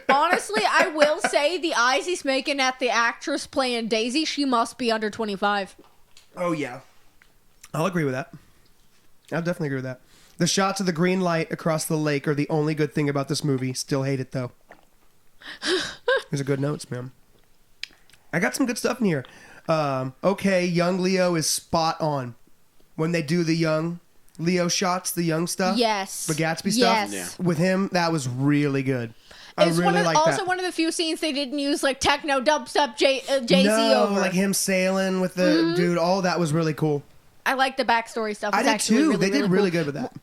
Honestly, I will say the eyes he's making at the actress playing Daisy, she must be under 25. Oh, yeah. I'll agree with that. I'll definitely agree with that. The shots of the green light across the lake are the only good thing about this movie. Still hate it, though. These are good notes, man. I got some good stuff in here. Okay, young Leo is spot on. When they do the young Leo shots, the young stuff. Yes. The Gatsby stuff. Yes. With him, that was really good. I It's really like that. also one of the few scenes they didn't use like techno dubstep Jay-Z No, over. like him sailing with the dude. All that was really cool. I like the backstory stuff. I It's did actually too. Really, They did really really cool. good with that.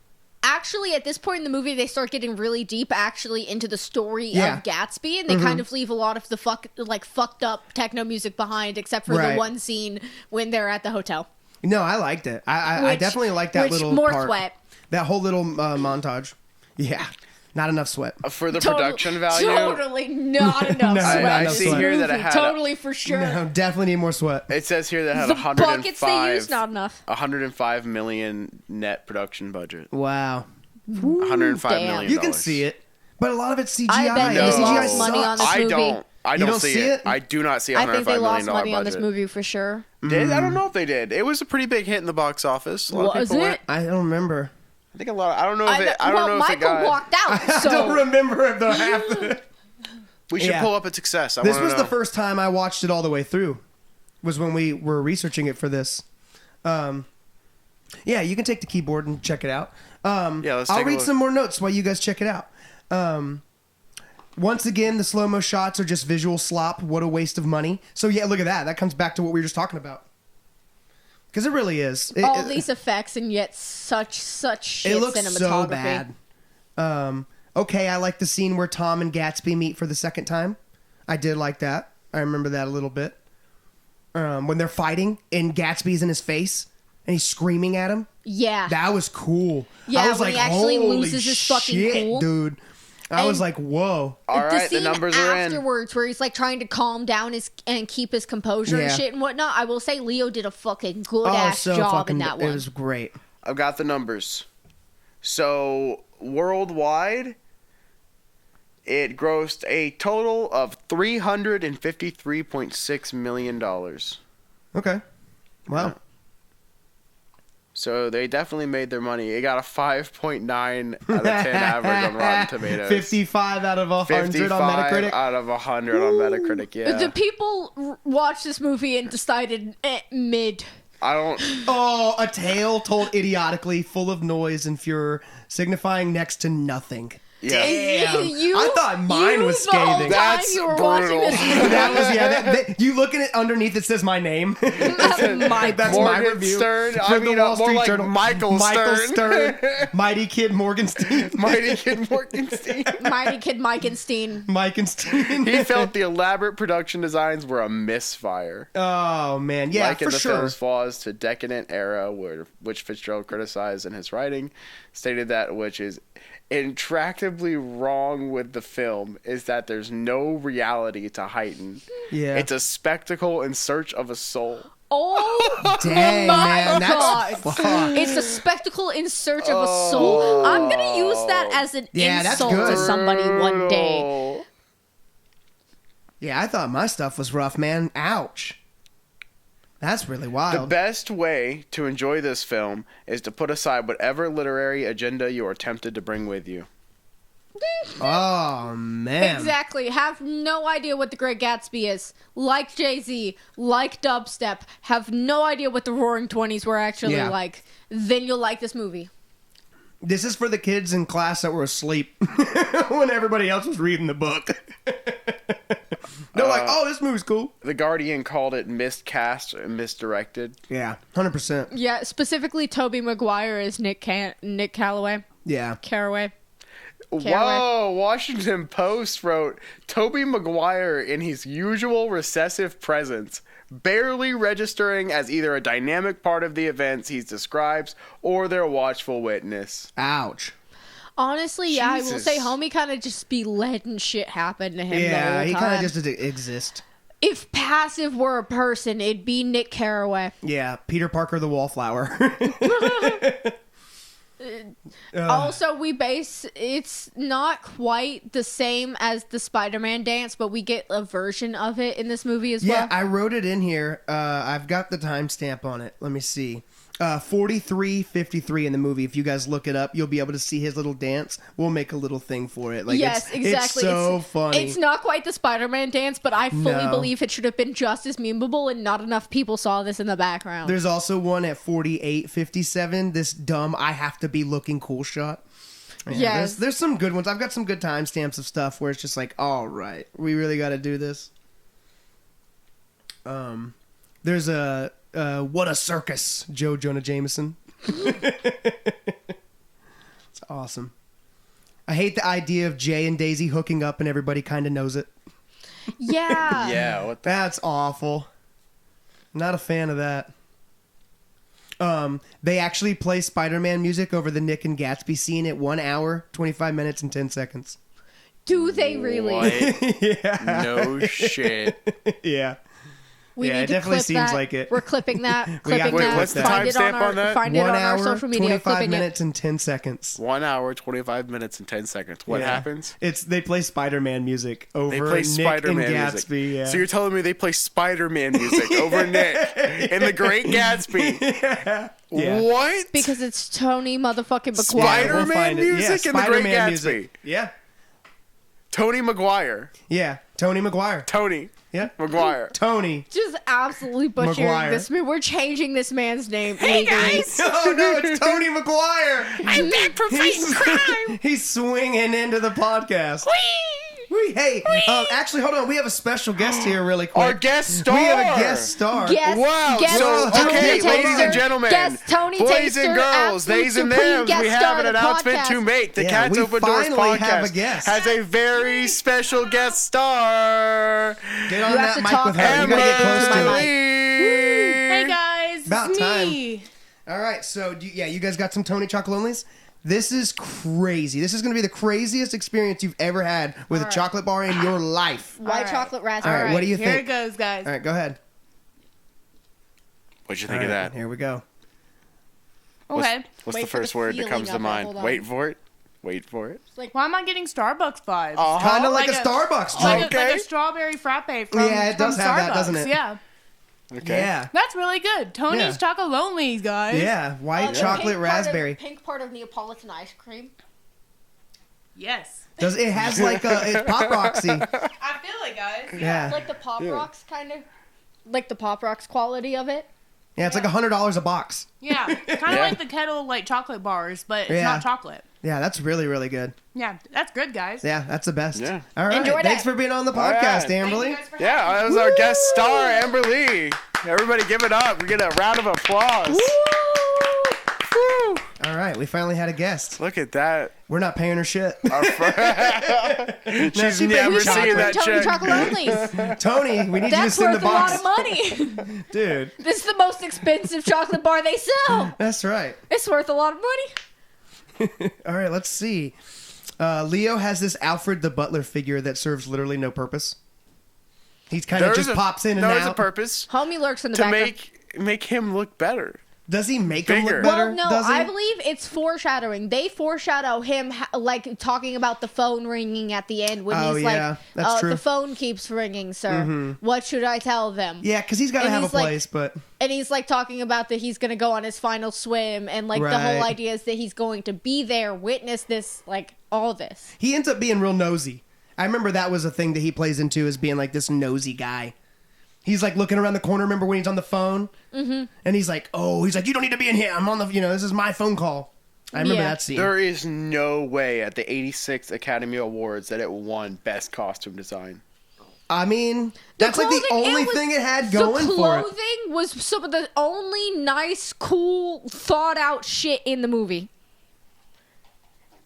Actually, at this point in the movie, they start getting really deep actually into the story Yeah. of Gatsby, and they kind of leave a lot of the fucked up techno music behind, except for Right. the one scene when they're at the hotel. No, I liked it. I Which- definitely liked that which little more part. sweat. That whole little montage. Yeah, not enough sweat. For the production value, Totally not enough No, sweat. I in see this here that it movie. had Totally for sure. No, definitely need more sweat. it says here that had The buckets they use, 105, not enough. 105 million net production budget. Wow. 105 damn. million. You can see it, but a lot of it's CGI. I bet and they the CGI lost money on sucks. this movie. I You don't don't see see it. it? I do not see I $105 think they million lost money on this budget. movie for sure. Did? I don't know if they did. It was a pretty big hit in the box office. A lot of Was people it? went. I don't remember. I think a lot. I don't know if it. I don't well, know if Michael it got. walked out, I so don't remember if the half. We should Yeah. pull up its success. This was the first time I watched it all the way through. Was when we were researching it for this. Yeah, you can take the keyboard and check it out. Yeah, let's I'll take a read look. some more notes while you guys check it out. Once again, the slow-mo shots are just visual slop. What a waste of money. So yeah, look at that. That comes back to what we were just talking about. Because it really is. all these effects and yet such shit it looks cinematography. so bad. Okay, I like the scene where Tom and Gatsby meet for the second time. I did like that. I remember that a little bit. When they're fighting and Gatsby's in his face and he's screaming at him. Yeah. That was cool. Yeah, I was when like, he actually holy loses his fucking shit, cool. dude. I was like, whoa. All right, the scene numbers are in. afterwards where he's like trying to calm down and keep his composure and Yeah. shit and whatnot. I will say Leo did a fucking good Oh, ass so job fucking, in that one. it was great. I've got the numbers. So, worldwide, it grossed a total of $353.6 million. Okay. Wow. Yeah. So they definitely made their money. It got a 5.9 out of 10 average on Rotten Tomatoes. 55 out of 100 55 on Metacritic. out of 100 on Metacritic, yeah. The people watched this movie and decided mid. I don't... Oh, a tale told idiotically, full of noise and furor, signifying next to nothing. Yeah. Damn. You, I thought mine you, was the whole scathing. time That's you were watching brutal. this movie. That was, you look at it underneath, it says my name. My That's Morgan my review. Stern. For I the mean, Wall more Street like Journal. Michael Stern. Mighty Kid Morgenstein. Mighty Kid Morgenstein. Mighty Kid Meikenstein. Meikenstein. He felt the elaborate production designs were a misfire. Oh, man. Yeah, Likened for the sure. film's flaws to decadent era, which Fitzgerald criticized in his writing, stated that which is intractably wrong with the film is that there's no reality to heighten. Yeah. It's a spectacle in search of a soul. Oh Dang, my man. God. That's fuck. It's a spectacle in search of a soul. I'm gonna use that as an Yeah, that's insult to good. somebody one day. Brutal. Yeah, I thought my stuff was rough, man. Ouch. That's really The wild. best way to enjoy this film is to put aside whatever literary agenda you are tempted to bring with you. Oh, man. Exactly. Have no idea what the Great Gatsby is. Like Jay-Z, like dubstep. Have no idea what the Roaring Twenties were actually Yeah. like. Then you'll like this movie. This is for the kids in class that were asleep when everybody else was reading the book. They're like, oh, this movie's cool. The Guardian called it miscast and misdirected. Yeah, 100%. Yeah, specifically Toby McGuire is Nick Calloway. Yeah. Caraway. Whoa, Washington Post wrote, Toby McGuire in his usual recessive presence, barely registering as either a dynamic part of the events he describes or their watchful witness. Ouch. Honestly, yeah, I will Jesus. say homie kind of just be letting shit happen to him the Yeah, whole he time. kind of just doesn't exist. If passive were a person, it'd be Nick Caraway. Yeah, Peter Parker the Wallflower. Also, it's not quite the same as the Spider-Man dance, but we get a version of it in this movie as Yeah, well. I wrote it in here. I've got the timestamp on it. Let me see. 43:53 in the movie. If you guys look it up, you'll be able to see his little dance. We'll make a little thing for it. Like, yes, exactly. It's so funny. It's not quite the Spider-Man dance, but I fully No. believe it should have been just as memeable, and not enough people saw this in the background. There's also one at 48:57. This dumb I have to be looking cool shot. Yeah, Yes. there's some good ones. I've got some good timestamps of stuff where it's just like, all right, we really got to do this. There's a what a circus, Joe Jonah Jameson. It's awesome. I hate the idea of Jay and Daisy hooking up and everybody kind of knows it. Yeah. Yeah, what the... That's awful. Not a fan of that. They actually play Spider-Man music over the Nick and Gatsby scene at 1 hour, 25 minutes, and 10 seconds. Do they really? What? Yeah. No shit. Yeah. We Yeah, need it to definitely clip seems that. like it. We're clipping that. We got- Clipping wait, that. what's the Find it timestamp on that? Find it 1 on our hour, social media. 25 Clipping minutes, and 10 seconds. 1 hour, 25 minutes, and 10 seconds. What Yeah. happens? They play Spider-Man music over They play Nick Spider-Man and music. Gatsby. Yeah. So you're telling me they play Spider-Man music over Nick in The Great Gatsby? Yeah. What? Because it's Tony motherfucking McGuire. Spider-Man We'll find it. music Yeah, in The Great Spider-Man Gatsby. music. Yeah. Tony McGuire. Yeah. Tony McGuire. Tony Yeah. McGuire. Tony. Just absolutely butchering McGuire. this. We're changing this man's name. Hey guys. Oh no, it's Tony McGuire. I'm back for fighting crime. He's swinging into the podcast. Hey, actually, hold on. We have a special guest here, really quick. Our guest star. We have a guest star. Guest, Wow. guest So, Tony okay, Taster, ladies and gentlemen, guest Tony boys Taster, and girls, absolute theys and supreme thems, guest we star have an of the announcement podcast. to make. The Yeah, Cats we Open Doors finally podcast have a guest. has a very special guest star. Get on You that have to mic talk with her. You Emma gotta get close to my it. mic. Hey guys, About it's time. me. All right, so you guys got some Tony Chocolonelys? This is crazy. This is going to be the craziest experience you've ever had with a chocolate bar in your life. White right. chocolate All raspberry. right, what do you Here think? it goes, guys. All right, go ahead. What'd you think All of right, that? Here we go. Okay. What's Wait the for the first word that feeling comes to of it. mind? Hold on. Wait for it. Wait for it. Why am I getting Starbucks vibes? Kind of like, Like a a- Starbucks Like, drink. a, like Okay. a strawberry frappe from Yeah, it does from have Starbucks. that, doesn't it? Yeah. Okay. Yeah. That's really good. Tony's Yeah. Chocolonely, guys. Yeah, white The chocolate pink raspberry. pink part of Neapolitan ice cream. Yes. Does it has like a it's Pop Roxy. I feel it, guys. Yeah. Like the Pop Rocks kind of. Like the Pop Rocks quality of it. Yeah, it's like $100 a box. Yeah. Kind of Yeah. like the kettle like chocolate bars, but it's Yeah. not chocolate. Yeah, that's really, really good. Yeah, that's good, guys. Yeah, that's the best. Yeah. All right. Enjoy Thanks that. for being on the All right. podcast, Thank you Amberly. guys for Yeah, having me. that was our guest star, Amber Lee. Everybody give it up. We get a round of applause. Woo! All right, we finally had a guest. Look at that. We're not paying her shit. She's she never paid seen that Tony chick. Chocolates. Tony, we need you to That's send the worth a lot box. of money. Dude, This is the most expensive chocolate bar they sell. that's right. It's worth a lot of money. All right, let's see. Leo has this Alfred the Butler figure that serves literally no purpose. He's kind of just pops in and There's a out. purpose Homie lurks in the to background. make him look better. Does he make him Bigger. look better? Well, no, Does he? I believe it's foreshadowing. They foreshadow him like talking about the phone ringing at the end when Oh, he's yeah, like, that's true. "The phone keeps ringing, sir. What should I tell them?" Yeah, because he's got to And have a he's like- place, but And he's like talking about that he's gonna go on his final swim, and like the whole Right. idea is that he's going to be there, witness this, like all this. he ends up being real nosy. I remember that was a thing that he plays into, is being like this nosy guy. He's like looking around the corner. Remember when he's on the phone? Mm-hmm. And he's like, you don't need to be in here. I'm on the, this is my phone call. I remember Yeah. that scene. There is no way at the 86th Academy Awards that it won Best Costume Design. I mean, that's like the clothing, only it was- thing it had The going for it. clothing was some of the only nice, cool, thought out shit in the movie.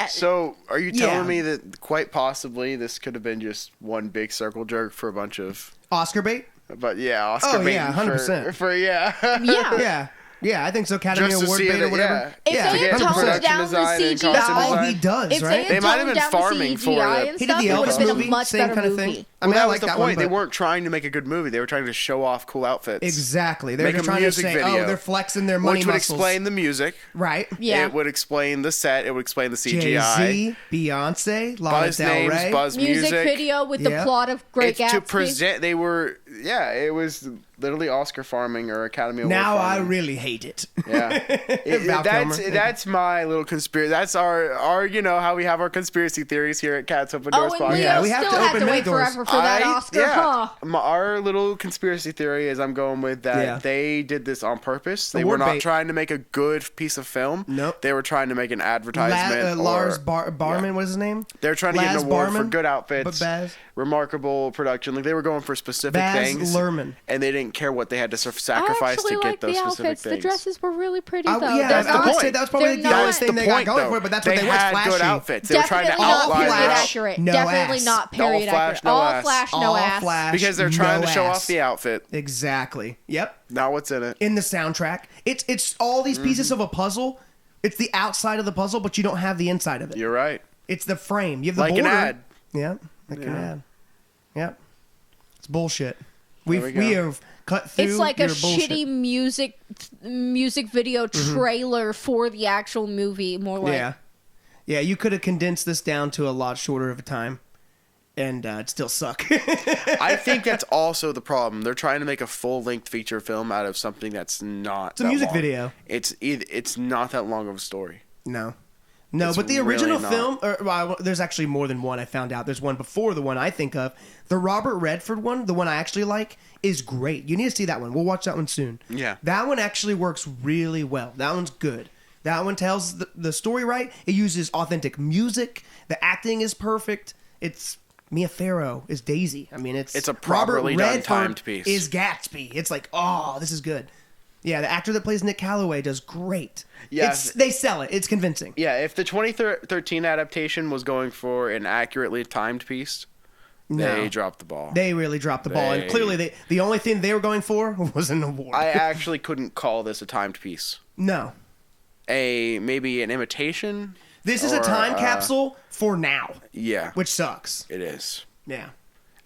So, are you telling Yeah. me that quite possibly this could have been just one big circle jerk for a bunch of, Oscar bait? but yeah, Oscar Oh, bait yeah, 100%. for yeah. Yeah. Yeah, I think so. Academy Just to Award see bait it, or whatever. If Yeah, they had 100%. toned Production down the design and CGI, That's all design. he does, if right? they had They might have toned been down farming the for CGI the- and He did stuff, the it would Elvis have been a movie, much same better kind of movie. thing. I Well, mean, I that was like the that point. one, They but weren't trying to make a good movie. They were trying to show off cool outfits. exactly. They're Make just a trying to music say, video. they're flexing their money Which would muscles. explain the music. Right. Yeah. It would explain the set. It would explain the CGI. Jay-Z, Beyonce, Lana Buzz Del names, Rey. Buzz Music music. video with Yeah. the plot of Great It's to Gatsby. present. They were. Yeah, it was literally Oscar farming or Academy Award. Now I farming. really hate it. Yeah, Val Kilmer. that's my little conspiracy. That's our how we have our conspiracy theories here at Cats Open Doors Oh, and podcast. Leo Yeah, we have still to had open to many wait doors. forever for that Oscar, huh? Our little conspiracy theory is I'm going with that Yeah. they did this on purpose. They Award were not bait. trying to make a good piece of film. Nope. They were trying to make an advertisement. Lars or, Barman, what is his name? They're trying to get Laz an award Barman, for good outfits, but Baz. remarkable production. Like they were going for specific Baz things, Luhrmann. and they didn't care what they had to I sacrifice actually to like get those the specific outfits. things. The dresses were really pretty, though. Yeah, They're That's the I would point. say that was probably They're the only not- thing they got going for it, but that's what they were had flashy. good outfits. They were trying to Definitely not outline period it. accurate. No Definitely ass. not period All flash, accurate. no All ass. flash, no All ass. flash, Because they're trying no to show ass. off the outfit, Exactly. Yep. not what's in it. In the soundtrack, it's all these pieces of a puzzle. It's the outside of the puzzle, but you don't have the inside of it. You're right. It's the frame. You have the Like an border. ad. Yeah, like an Yeah. ad. Yep. It's bullshit. There We we go. have cut through. It's like a your bullshit. shitty music video trailer for the actual movie. More like Yeah, you could have condensed this down to a lot shorter of a time, and it'd still suck. I think that's also the problem. They're trying to make a full-length feature film out of something that's not. It's a music video. It's not that long of a story. No, It's but the really original not. film, there's actually more than one. I found out there's one before the one I think of. The Robert Redford one, the one I actually like, is great. You need to see that one. We'll watch that one soon. Yeah. That one actually works really well. That one's good. That one tells the story right. It uses authentic music. The acting is perfect. It's Mia Farrow is Daisy. I mean, it's a properly Robert done Redford timed piece. Is Gatsby. It's like, oh, this is good. Yeah, the actor that plays Nick Calloway does great. Yeah. They sell it. It's convincing. Yeah, if the 2013 adaptation was going for an accurately timed piece, they No. dropped the ball. They really dropped the ball, and They- clearly the only thing they were going for was an award. I actually couldn't call this a timed piece. No. Maybe an imitation. This is a time capsule for now, Yeah, which sucks. it is. Yeah.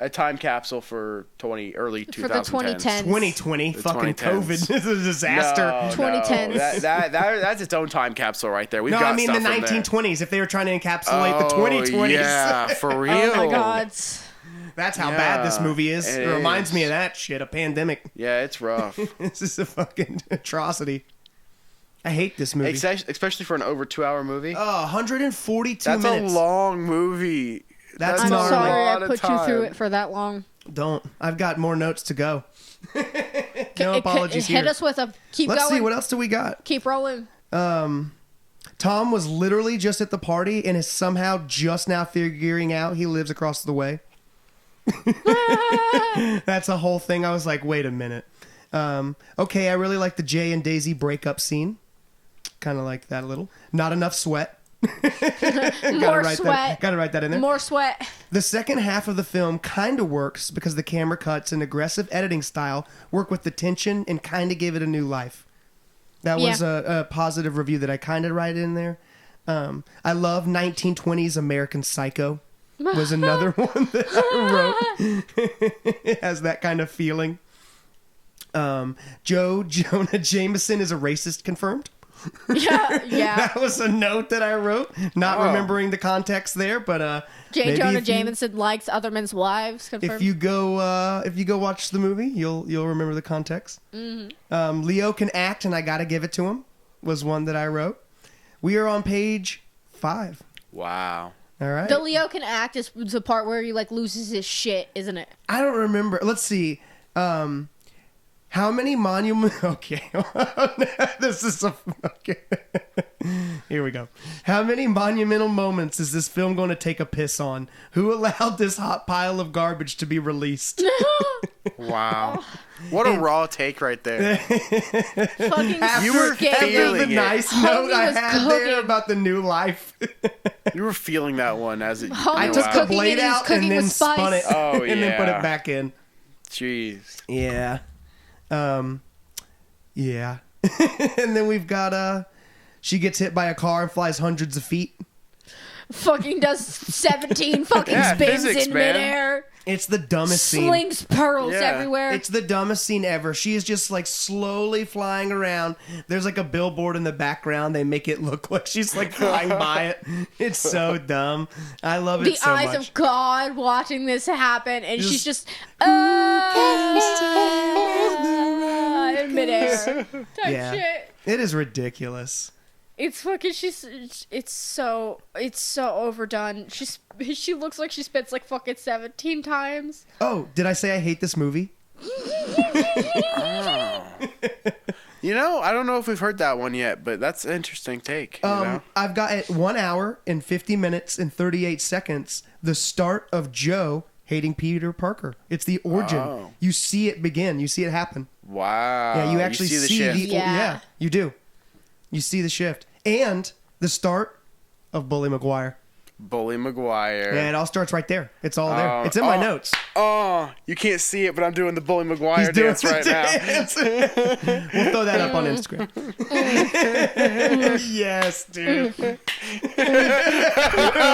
A time capsule for early 2010s. For the 2010s. 2020, fucking 2010s. COVID. This is a disaster. No, 2010s. That's its own time capsule right there. We've No, got I mean the stuff in there. 1920s. If they were trying to encapsulate the 2020s. Yeah, for real. Oh my god. That's how bad this Yeah, movie is. it It reminds is. me of that shit, a pandemic. Yeah, it's rough. This is a fucking atrocity. I hate this movie. Especially for an over 2-hour movie. 142 That's minutes. a long movie. That's I'm gnarly. sorry I lot of put you through time. it for that long. Don't. I've got more notes to go. No apologies Hit here. us with a keep Let's going. see, what else do we got? Keep rolling. Tom was literally just at the party and is somehow just now figuring out he lives across the way. That's a whole thing. I was like, wait a minute. Okay, I really like the Jay and Daisy breakup scene. Kind of like that a little. Not enough sweat. More sweat. Gotta write that in there. More sweat. The second half of the film kind of works because the camera cuts and aggressive editing style work with the tension and kind of give it a new life. That was a positive review that I kind of write in there. I love 1920s American Psycho was another one that I wrote. It has that kind of feeling. Joe Jonah Jameson is a racist confirmed. Yeah. That was a note that I wrote, not remembering the context there, but J. maybe Jonah if you- Jameson likes other men's wives. Confirmed. If you go watch the movie, you'll remember the context. Mm-hmm. Leo can act, and I gotta give it to him. Was one that I wrote. We are on page 5. Wow. All right. the Leo can act is the part where he like loses his shit, isn't it? I don't remember. Let's see. How many monument? Okay, this is okay. Here we go. How many monumental moments is this film going to take a piss on? Who allowed this hot pile of garbage to be released? Wow. What a raw take right there. Fucking You were scary. After feeling the it. nice Homie note I was had there cooking. about the new life, You were feeling that one as it. Homie I was took the cooking blade and he was out cooking and then with spice. spun it, Oh, and then put yeah. it back in. Jeez. Yeah. Yeah. And then we've got she gets hit by a car and flies hundreds of feet. Fucking does 17 fucking Yeah, spins physics, in man. midair. It's the dumbest scene. Slings pearls Yeah. everywhere. It's the dumbest scene ever. She is just like slowly flying around. There's like a billboard in the background. They make it look like she's like flying by it. It's so dumb. I love it the so eyes much. of God watching this happen, and she's just in midair type Yeah. shit. It is ridiculous. It's fucking. It's so overdone. She looks like she spits like fucking 17 times. Oh, did I say I hate this movie? You know, I don't know if we've heard that one yet, but that's an interesting take. You know? I've got at 1 hour and 50 minutes and 38 seconds the start of Joe hating Peter Parker. It's the origin. Oh. You see it begin. You see it happen. Wow. Yeah, you actually see the see shift. the Yeah. you do. You see the shift and the start of Bully McGuire. Bully McGuire. Yeah, it all starts right there. It's all there. It's in my notes. Oh, you can't see it, but I'm doing the Bully McGuire doing dance the right dance. We'll throw that up on Instagram. Yes, dude. We're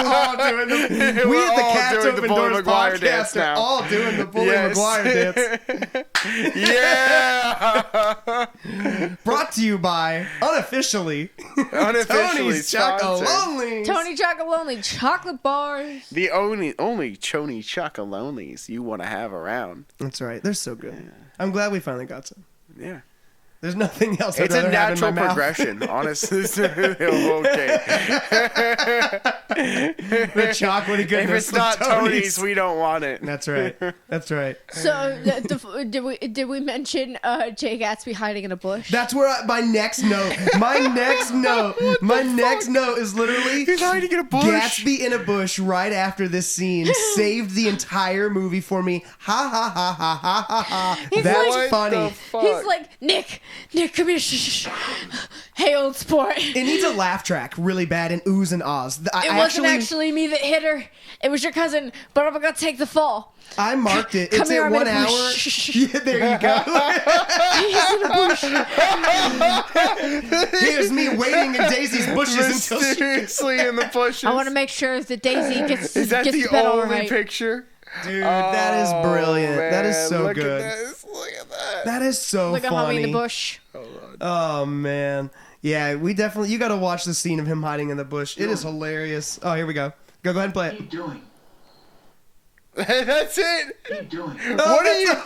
all doing the. We at the all Cats doing the Open Bully Doors McGuire podcast dance are now. all doing the Bully Yes. McGuire dance. Yeah. Brought to you by, unofficially, Unofficially Tony's sponsored. Chocolonely. Tony Chocolonely chocolate bars. The only Chony Chocolonelies you want to have around. That's right. They're so good. I'm glad we finally got some. Yeah. There's nothing else I'd It's a rather have in my natural mouth. progression, honestly. Okay. The chocolatey If goodness it's not of Tony's. Tony's, we don't want it. That's right. That's right. So did we mention Jay Gatsby hiding in a bush? That's where my next note is literally He's hiding in a bush. Gatsby in a bush right after this scene saved the entire movie for me. Ha ha ha ha ha ha ha. He's That's like- funny. What the fuck? He's like, Nick, Nick, come here. Hey, old sport. It needs a laugh track really bad and oohs and ahs. It wasn't actually me that hit her. It was your cousin, but I'm gonna take the fall. I marked it. Come It's here, at I'm 1 in a hour. bush. Yeah, there you go. Here's me waiting in Daisy's bushes until she. Mysteriously in the bushes. I want to make sure that Daisy gets Is that gets the to bed all only right. picture? Dude, that is brilliant. That is Man, so look good. At this. Look at that. That is so Look at funny. homie in the bush. Oh man, yeah, we definitely. You got to watch the scene of him hiding in the bush. It is hilarious. Oh, here we go. Go ahead and play it. Keep doing. That's it. Keep doing. What are you doing?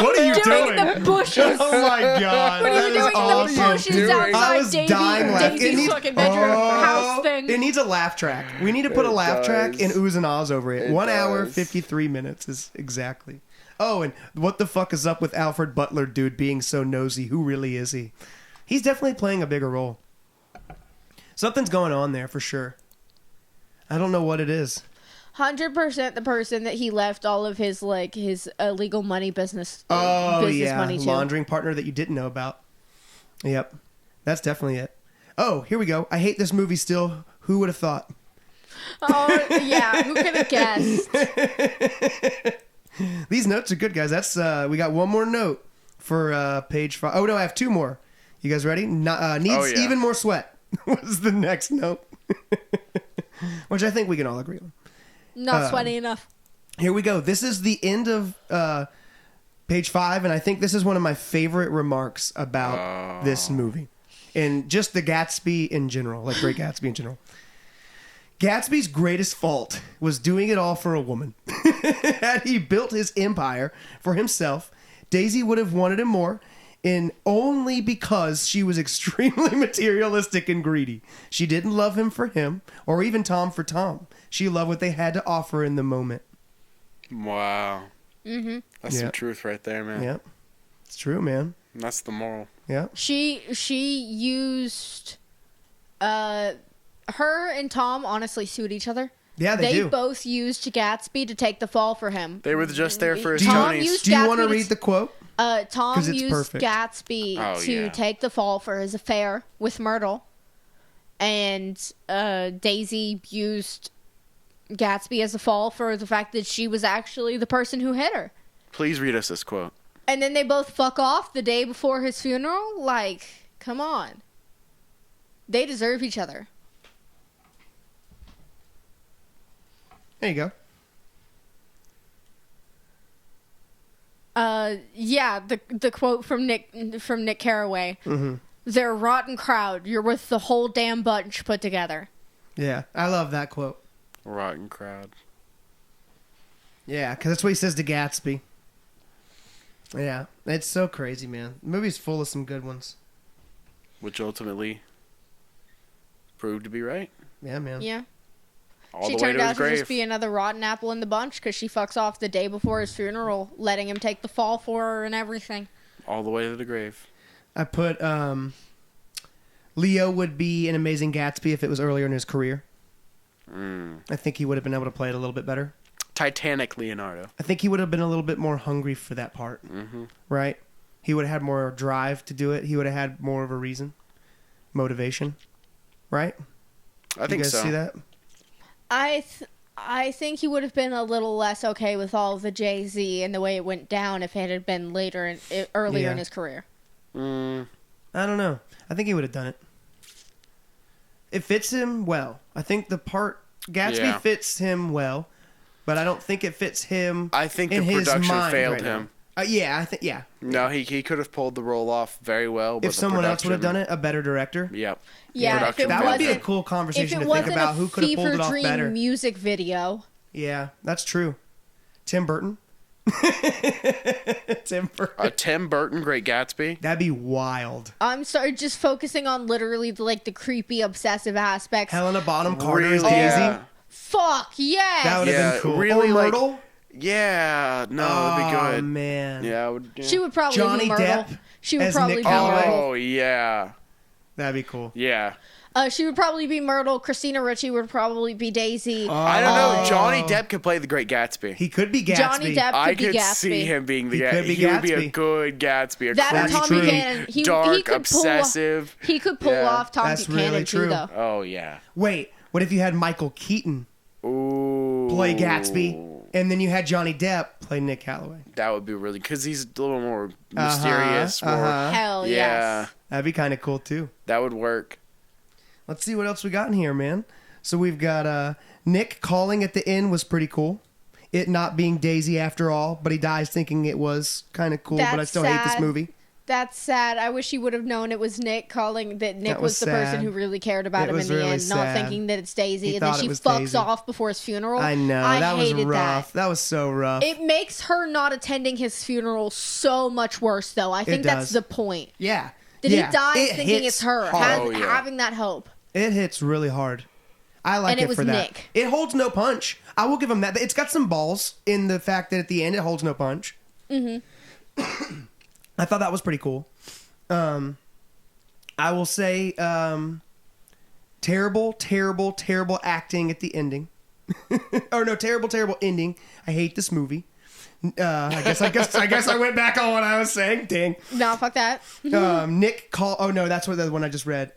What are you Doing doing? the bushes. Oh my god, What are that you is doing awesome. in the bushes doing? outside I was dying laughing. Daisy's fucking bedroom house thing? It needs a laugh track. We need to put a laugh track does. and oohs and ahs over it. It 1 hour, does. 53 minutes is exactly. Oh, and what the fuck is up with Alfred Butler, dude, being so nosy? Who really is he? He's definitely playing a bigger role. Something's going on there for sure. I don't know what it is. 100% the person that he left all of his his illegal money business. Oh, business yeah. money to. Laundering partner that you didn't know about. Yep. That's definitely it. Oh, here we go. I hate this movie still. Who would have thought? Oh yeah, who could have guessed? These notes are good, guys. That's we got one more note for page 5. Oh, no, I have 2 more. You guys ready? Needs yeah. even more sweat was the next note. Which I think we can all agree on. Not sweaty enough. Here we go. This is the end of page 5, and I think this is one of my favorite remarks about this movie. And just the Gatsby in general, like Great Gatsby in general. Gatsby's greatest fault was doing it all for a woman. Had he built his empire for himself, Daisy would have wanted him more, and only because she was extremely materialistic and greedy. She didn't love him for him, or even Tom for Tom. She loved what they had to offer in the moment. Wow. Mm-hmm. That's some Yep. truth right there, man. Yep. It's true, man. And that's the moral. Yep. She used her and Tom honestly sued each other. Yeah, they do. both used Gatsby to take the fall for him. They were just there for his Tom Tonys. used Do you want to Gatsby read the quote? Tom 'Cause it's used perfect. Gatsby Oh, to yeah. take the fall for his affair with Myrtle, and Daisy used Gatsby as a fall for the fact that she was actually the person who hit her. Please read us this quote. And then they both fuck off the day before his funeral? Like, come on. They deserve each other. There you go. Yeah, the quote from Nick Carraway. Mm-hmm. They're a rotten crowd. You're with the whole damn bunch put together. Yeah, I love that quote. Rotten crowd. Yeah, because that's what he says to Gatsby. Yeah, it's so crazy, man. The movie's full of some good ones. Which ultimately proved to be right. Yeah, man. Yeah. All She the way turned to out his to grave. just be another rotten apple in the bunch because she fucks off the day before his funeral, letting him take the fall for her and everything. All the way to the grave. I put Leo would be an amazing Gatsby if it was earlier in his career. I think he would have been able to play it a little bit better. Titanic Leonardo. I think he would have been a little bit more hungry for that part. Mm-hmm. Right? He would have had more drive to do it. He would have had more of a reason. Motivation. Right? I think you guys so. see that? I think he would have been a little less okay with all of the Jay-Z and the way it went down if it had been earlier Yeah. in his career. Mm, I don't know. I think he would have done it. It fits him well. I think the part Gatsby Yeah. fits him well, but I don't think it fits him. I think in the his production mind failed right now. him. Yeah. No, he could have pulled the role off very well. But If the someone else would have production- done it, a better director. Yep. Yeah, if Production it That would be a wasn't, cool if conversation it to think wasn't about. a Who could have pulled Fever it off Dream better? music video. Yeah, that's true. Tim Burton. Tim Burton. Tim Burton, Great Gatsby. That'd be wild. I'm sorry, just focusing on literally the creepy, obsessive aspects. Helena Bonham Carter as Really? Daisy. Yeah. Fuck yes. That would have Yeah, been cool. really, or like- Myrtle. Yeah. No, that'd be Oh good. man. Yeah, I would. Yeah. She would probably Johnny be Myrtle. Depp She would as probably Nick be Calloway. Myrtle. Oh yeah. That'd be cool. Yeah. She would probably be Myrtle. Christina Ricci would probably be Daisy. I don't know. Johnny Depp could play the Great Gatsby. He could be Gatsby. Johnny Depp I could be could Gatsby. see him being the He Gatsby. could be He would be a Gatsby. good Gatsby. A That and crazy, Tommy true. Cannon. He dark, could obsessive. He could pull Yeah. off Tom That's Buchanan really too, true. though. Oh, yeah. Wait, what if you had Michael Keaton Ooh. play Gatsby, and then you had Johnny Depp play Nick Calloway? That would be really... Because he's a little more mysterious. More, Hell yeah. yes. That'd be kind of cool too. That would work. Let's see what else we got in here, man. So we've got Nick calling at the end was pretty cool. It not being Daisy after all, but he dies thinking it was kind of cool. But I That's still hate this sad. movie. That's sad. I wish he would have known it was Nick calling that Nick That was was the person sad. who really cared about It him was in the really end, not sad. thinking that it's Daisy. He And then thought it she was fucks Daisy. off before his funeral. I know. I That was hated rough. that. That was so rough. It makes her not attending his funeral so much worse, though. I think that's does. the point. yeah. That yeah. he dies It thinking hits it's her, hard. Oh, yeah. having that hope. It hits really hard. I like And it it was for that. Nick. It holds no punch. I will give him that. It's got some balls in the fact that at the end it holds no punch. Mm-hmm. I thought that was pretty cool. I will say terrible, terrible, terrible acting at the ending. Or no, terrible, terrible ending. I hate this movie. I guess I went back on what I was saying. Dang. No, fuck that. Nick call. Oh no, that's what the one I just read.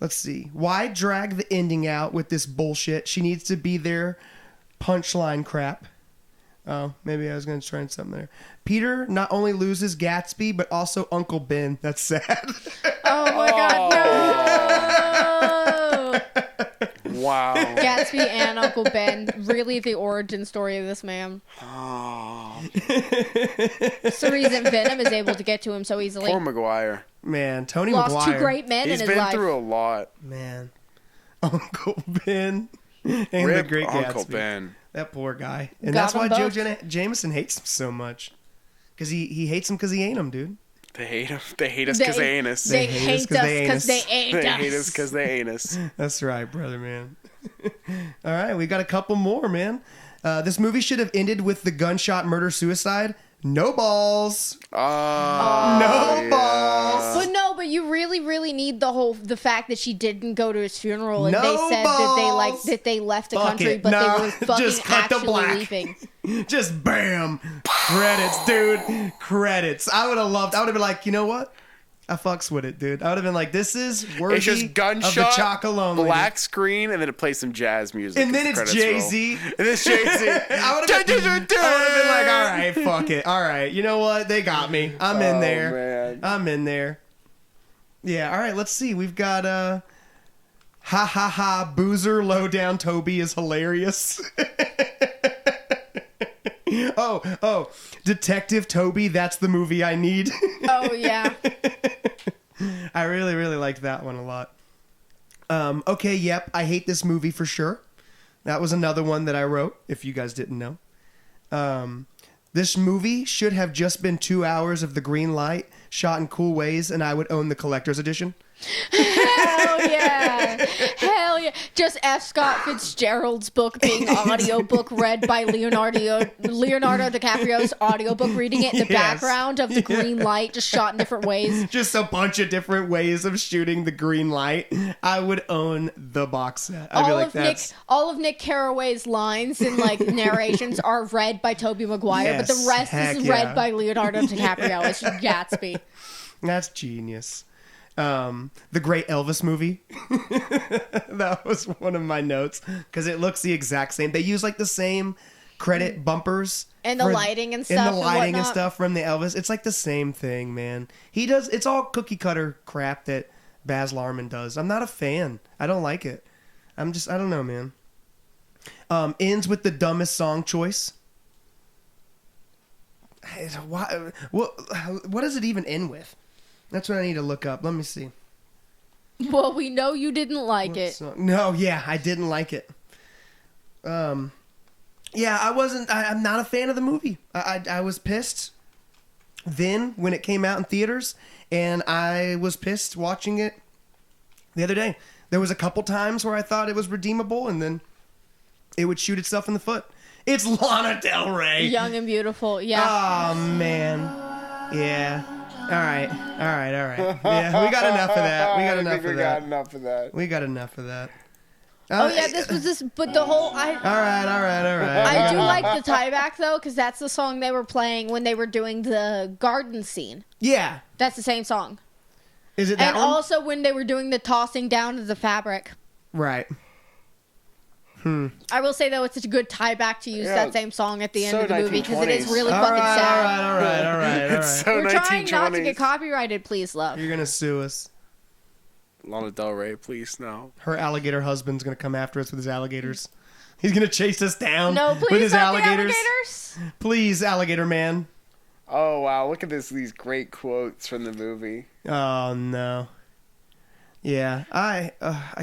Let's see. Why drag the ending out with this bullshit? She needs to be there. Punchline crap. Oh, maybe I was going to try something there. Peter not only loses Gatsby, but also Uncle Ben. That's sad. Oh my god, no! Wow. Gatsby and Uncle Ben. Really the origin story of this man. Oh. It's the reason Venom is able to get to him so easily. Poor McGuire. Man, Tony Lost McGuire. two great men He's in his been life. through a lot. Man. Uncle Ben and Rip the Great Uncle Gatsby. Ben. That poor guy. And Got that's why them Joe both. Jameson hates him so much. Because he hates him because he ain't him, dude. They hate him. They hate us because they ain't us. They hate us hate 'cause us they ain't because they us. ain't They us. hate us because they ain't us. That's right, brother, man. All right, we got a couple more, man. This movie should have ended with the gunshot murder suicide. No balls. Oh, No yeah. balls. But no, but you really, really need the fact that she didn't go to his funeral, and No they said balls. that they left the Fuck country, it. but No, they were fucking just cut the actually black. leaving. Just bam. Credits, dude. Credits. I would have been like, you know what? I fucks with it, dude. I would have been like, this is worthy It's just of the gunshot, Chocolone. black screen, and then it plays some jazz music. And then as the it's credits roll. Jay-Z. And it's Jay-Z. I would have been like, all right, fuck it. All right, you know what? They got me. I'm in there. Man. I'm in there. Yeah, all right, let's see. We've got ha ha ha, Boozer low down Toby is hilarious. oh, Detective Toby, that's the movie I need. Oh yeah. I really, really liked that one a lot. Okay, yep, I hate this movie for sure. That was another one that I wrote, if you guys didn't know. This movie should have just been 2 hours of the green light, shot in cool ways, and I would own the collector's edition. Hell yeah. Hell yeah. Just F. Scott Fitzgerald's book being audiobook read by Leonardo DiCaprio's audiobook reading it in the Yes. background of the green light, just shot in different ways. Just a bunch of different ways of shooting the green light. I would own the box set. I'd be like, that's... All of Nick Carraway's lines and like narrations are read by Toby McGuire, but the Yes, rest heck is yeah. read by Leonardo DiCaprio as Gatsby. That's genius. The Great Elvis movie. That was one of my notes because it looks the exact same. They use like the same credit bumpers And the lighting and stuff and and the lighting and whatnot. stuff from the Elvis. It's like the same thing, man. He does. It's all cookie cutter crap that Baz Luhrmann does. I'm not a fan. I don't like it. I don't know, man. Ends with the dumbest song choice. What does it even end with? That's what I need to look up. Let me see. Well, we know you didn't like it. No, yeah, I didn't like it. Yeah, I wasn't. I'm not a fan of the movie. I was pissed then when it came out in theaters, and I was pissed watching it the other day. There was a couple times where I thought it was redeemable, and then it would shoot itself in the foot. It's Lana Del Rey. Young and beautiful, yeah. Oh man, yeah. right. Yeah, we got enough of that. We got I enough think of we that. got enough of that. We got enough of that. Oh yeah, this was this, but the whole All right. I do like the tie back though, because that's the song they were playing when they were doing the garden scene. Yeah. That's the same song. Is it that And one? also when they were doing the tossing down of the fabric. Right. I will say though, it's such a good tie back to use Yeah, that same song at the end so of the movie because it is 1920s. really All fucking right, sad. all right. It's so We're trying not to 1920s. get copyrighted, please, love. You're gonna sue us. Lana Del Rey, please, no. Her alligator husband's gonna come after us with his alligators. He's gonna chase us down No, with please his not the alligators. alligators. Please, alligator man. Oh, wow. Look at these great quotes from the movie. Oh no. Yeah, I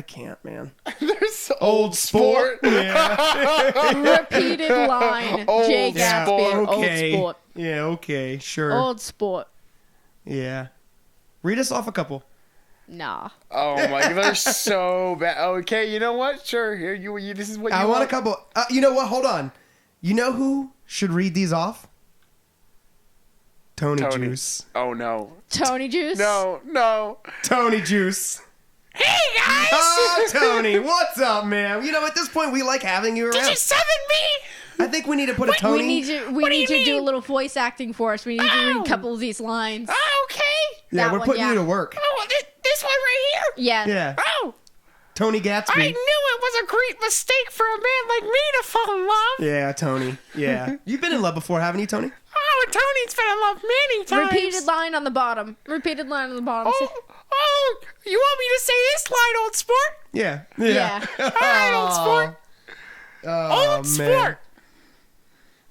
can't, man. There's Old sport. Yeah. Repeated line. Old Jay sport. Gatsby. Okay. Old sport. Yeah. Okay. Sure. Old sport. Yeah. Read us off a couple. Nah. Oh my god, they're so bad. Okay, you know what? Sure, here you. This is what you I want a couple. You know what? Hold on. You know who should read these off? Tony Juice. Oh no. Tony Juice. No. Tony Juice. Hey guys! Oh, Tony, what's up, man? You know, at this point, we like having you around. Did you summon me? I think we need to put a Tony. We need you to do a little voice acting for us. We need to read Oh. a couple of these lines. Oh, okay. Yeah, that we're one, putting yeah. you to work. Oh, this one right here. Yeah. Yeah. Oh, Tony I Gatsby. knew it was a great mistake for a man like me to fall in love. Yeah, Tony. Yeah. You've been in love before, haven't you, Tony? Oh, and Tony's been in love many times. Repeated line on the bottom. Repeated line on the bottom. Oh, you want me to say this line, old sport? Yeah. Yeah. All right, old sport. Oh, Old man. sport.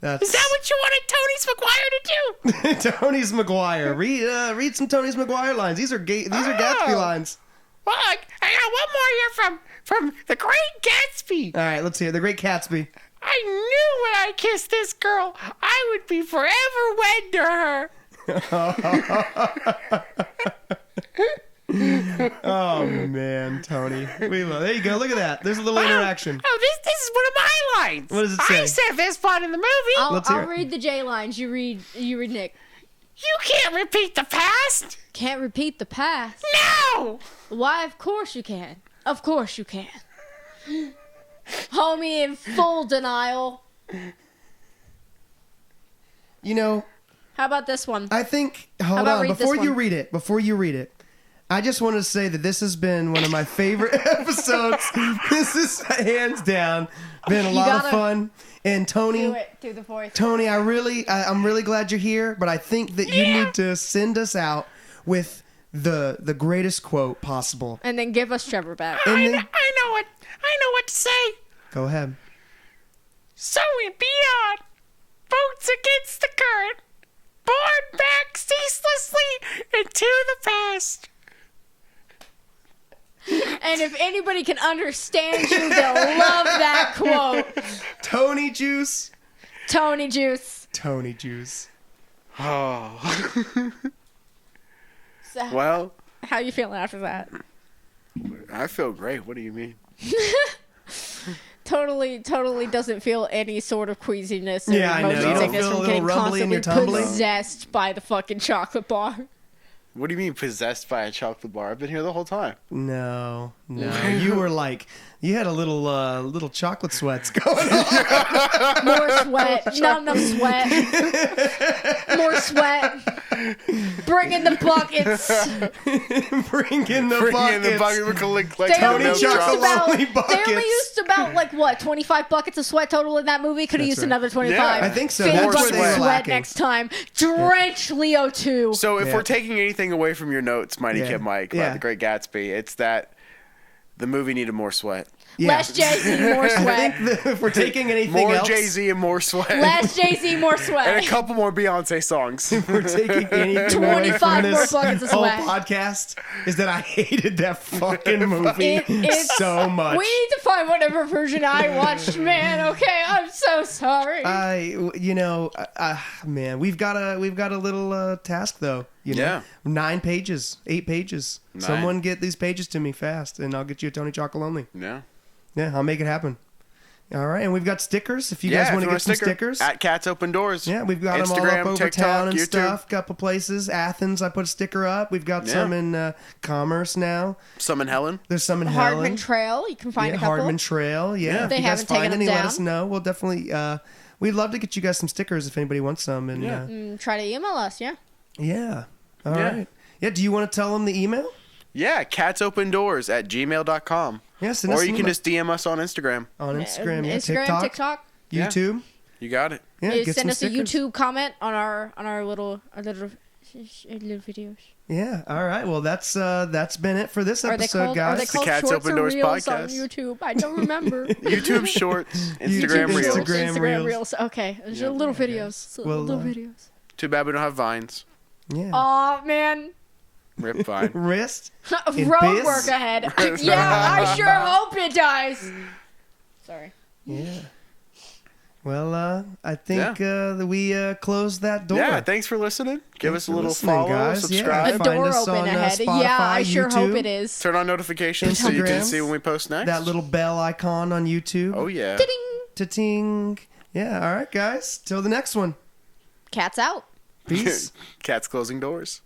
That's Is that what you wanted Tony's McGuire to do? Tony's McGuire. Read some Tony's McGuire lines. These are Gatsby lines. Well, I got one more here from the Great Catsby. All right, let's hear it. The Great Catsby. I knew when I kissed this girl, I would be forever wed to her. Oh man, Tony. There you go. Look at that. There's a little interaction. Oh, this is one of my lines. What does it I say? said this part in the movie. Let's hear I'll it. read the J lines. You read Nick. You can't repeat the past. Can't repeat the past. No. Why? Of course you can. Of course you can. Homie in full denial. You know, How about this one? I think. Hold about on. read this Before you one? read it, I just want to say that this has been one of my favorite episodes. This is hands down been a You lot of gotta fun. And Tony, Do it. Do the voice. Tony, I'm really glad you're here. But I think that you need to send us out with the greatest quote possible. And then give us Trevor back. And I then, know what to say. go ahead. So we beat on, boats against the current, borne back ceaselessly into the past. And if anybody can understand you, they'll love that quote. Tony Juice. Tony Juice. Tony Juice. Oh. So, Well, how you feeling after that? I feel great. What do you mean? Totally doesn't feel any sort of queasiness or Yeah, I know. motion You don't sickness feel a from little getting rumbly in constantly your tumbly? possessed by the fucking chocolate bar. What do you mean possessed by a chocolate bar? I've been here the whole time. No. You were like, you had a little chocolate sweats going on. More sweat. Not enough sweat. More sweat. Bring in the buckets. Bring in the Bring in the buckets. bucket. We can lick like They only, milk used chocolate drops. about, only they buckets. only used about, like, what, 25 buckets of sweat total in that movie? Could have used right. another 25. Yeah, I think so. 50 That's buckets where they of were sweat lacking. next time. Drench Leo 2. So if Yeah. we're taking anything away from your notes, Mighty Yeah. Kid Mike, about Yeah. The Great Gatsby, it's that the movie needed more sweat. Yeah. Less Jay-Z, more I sweat. think that if we're taking anything More else, Jay-Z and more sweat. Less Jay-Z, more and sweat. a couple more Beyonce songs. we're taking anything away 25 from more this buckets of whole sweat. podcast is that I hated that fucking movie It's- so much. We need to find whatever version I watched, man. Okay, I'm so sorry. Man, we've got a little task though. You know, Yeah. 9 pages, 8 pages. 9. Someone get these pages to me fast, and I'll get you a Tony Chocolonely. Yeah. Yeah, I'll make it happen. All right, and we've got stickers. If you guys want to get some stickers, at Cats Open Doors. yeah, we've got them all Instagram, up over TikTok, town and YouTube. stuff. Couple places, Athens. I put a sticker up. We've got some in Commerce now. Some in Helen. There's some in Hardman Helen. Trail. You can find Yeah, a couple. Hardman Trail. Yeah, They if you guys haven't taken find them any, let down. us know. We'll definitely. We'd love to get you guys some stickers if anybody wants some. And Try to email us, yeah. yeah, all right. Yeah, do you want to tell them the email? Yeah, catsopendoors@gmail.com. Yeah, send us Or an you can email. just DM us on Instagram. On Instagram, yeah, Instagram, TikTok, TikTok. Yeah. YouTube. You got it. Yeah, get Send some us a stickers. YouTube comment on our little videos. Yeah, all right. Well, that's been it for this Are they episode, called? guys. Are they called Cats shorts Open or Doors reels on podcast. YouTube? I don't remember. YouTube Shorts, Instagram YouTube, Reels. Instagram Reels. Okay, just little videos. Well, Little videos. Too bad we don't have Vines. Yeah. Oh man, Rip Vine. Wrist. In road piss? work ahead. Yeah, I sure hope it does. Sorry. Yeah. Well, I think that we closed that door. Yeah, thanks for listening. Give Thanks us a for little listening, follow, guys. Yeah. subscribe. A Find door us open on, ahead. Spotify, Yeah, I sure hope YouTube. it is. Turn on notifications so you can Instagram. see when we post next. That little bell icon on YouTube. Oh, yeah. Ta-ting. Yeah, all right, guys. Till the next one. Cats out. Peace. Cats closing doors.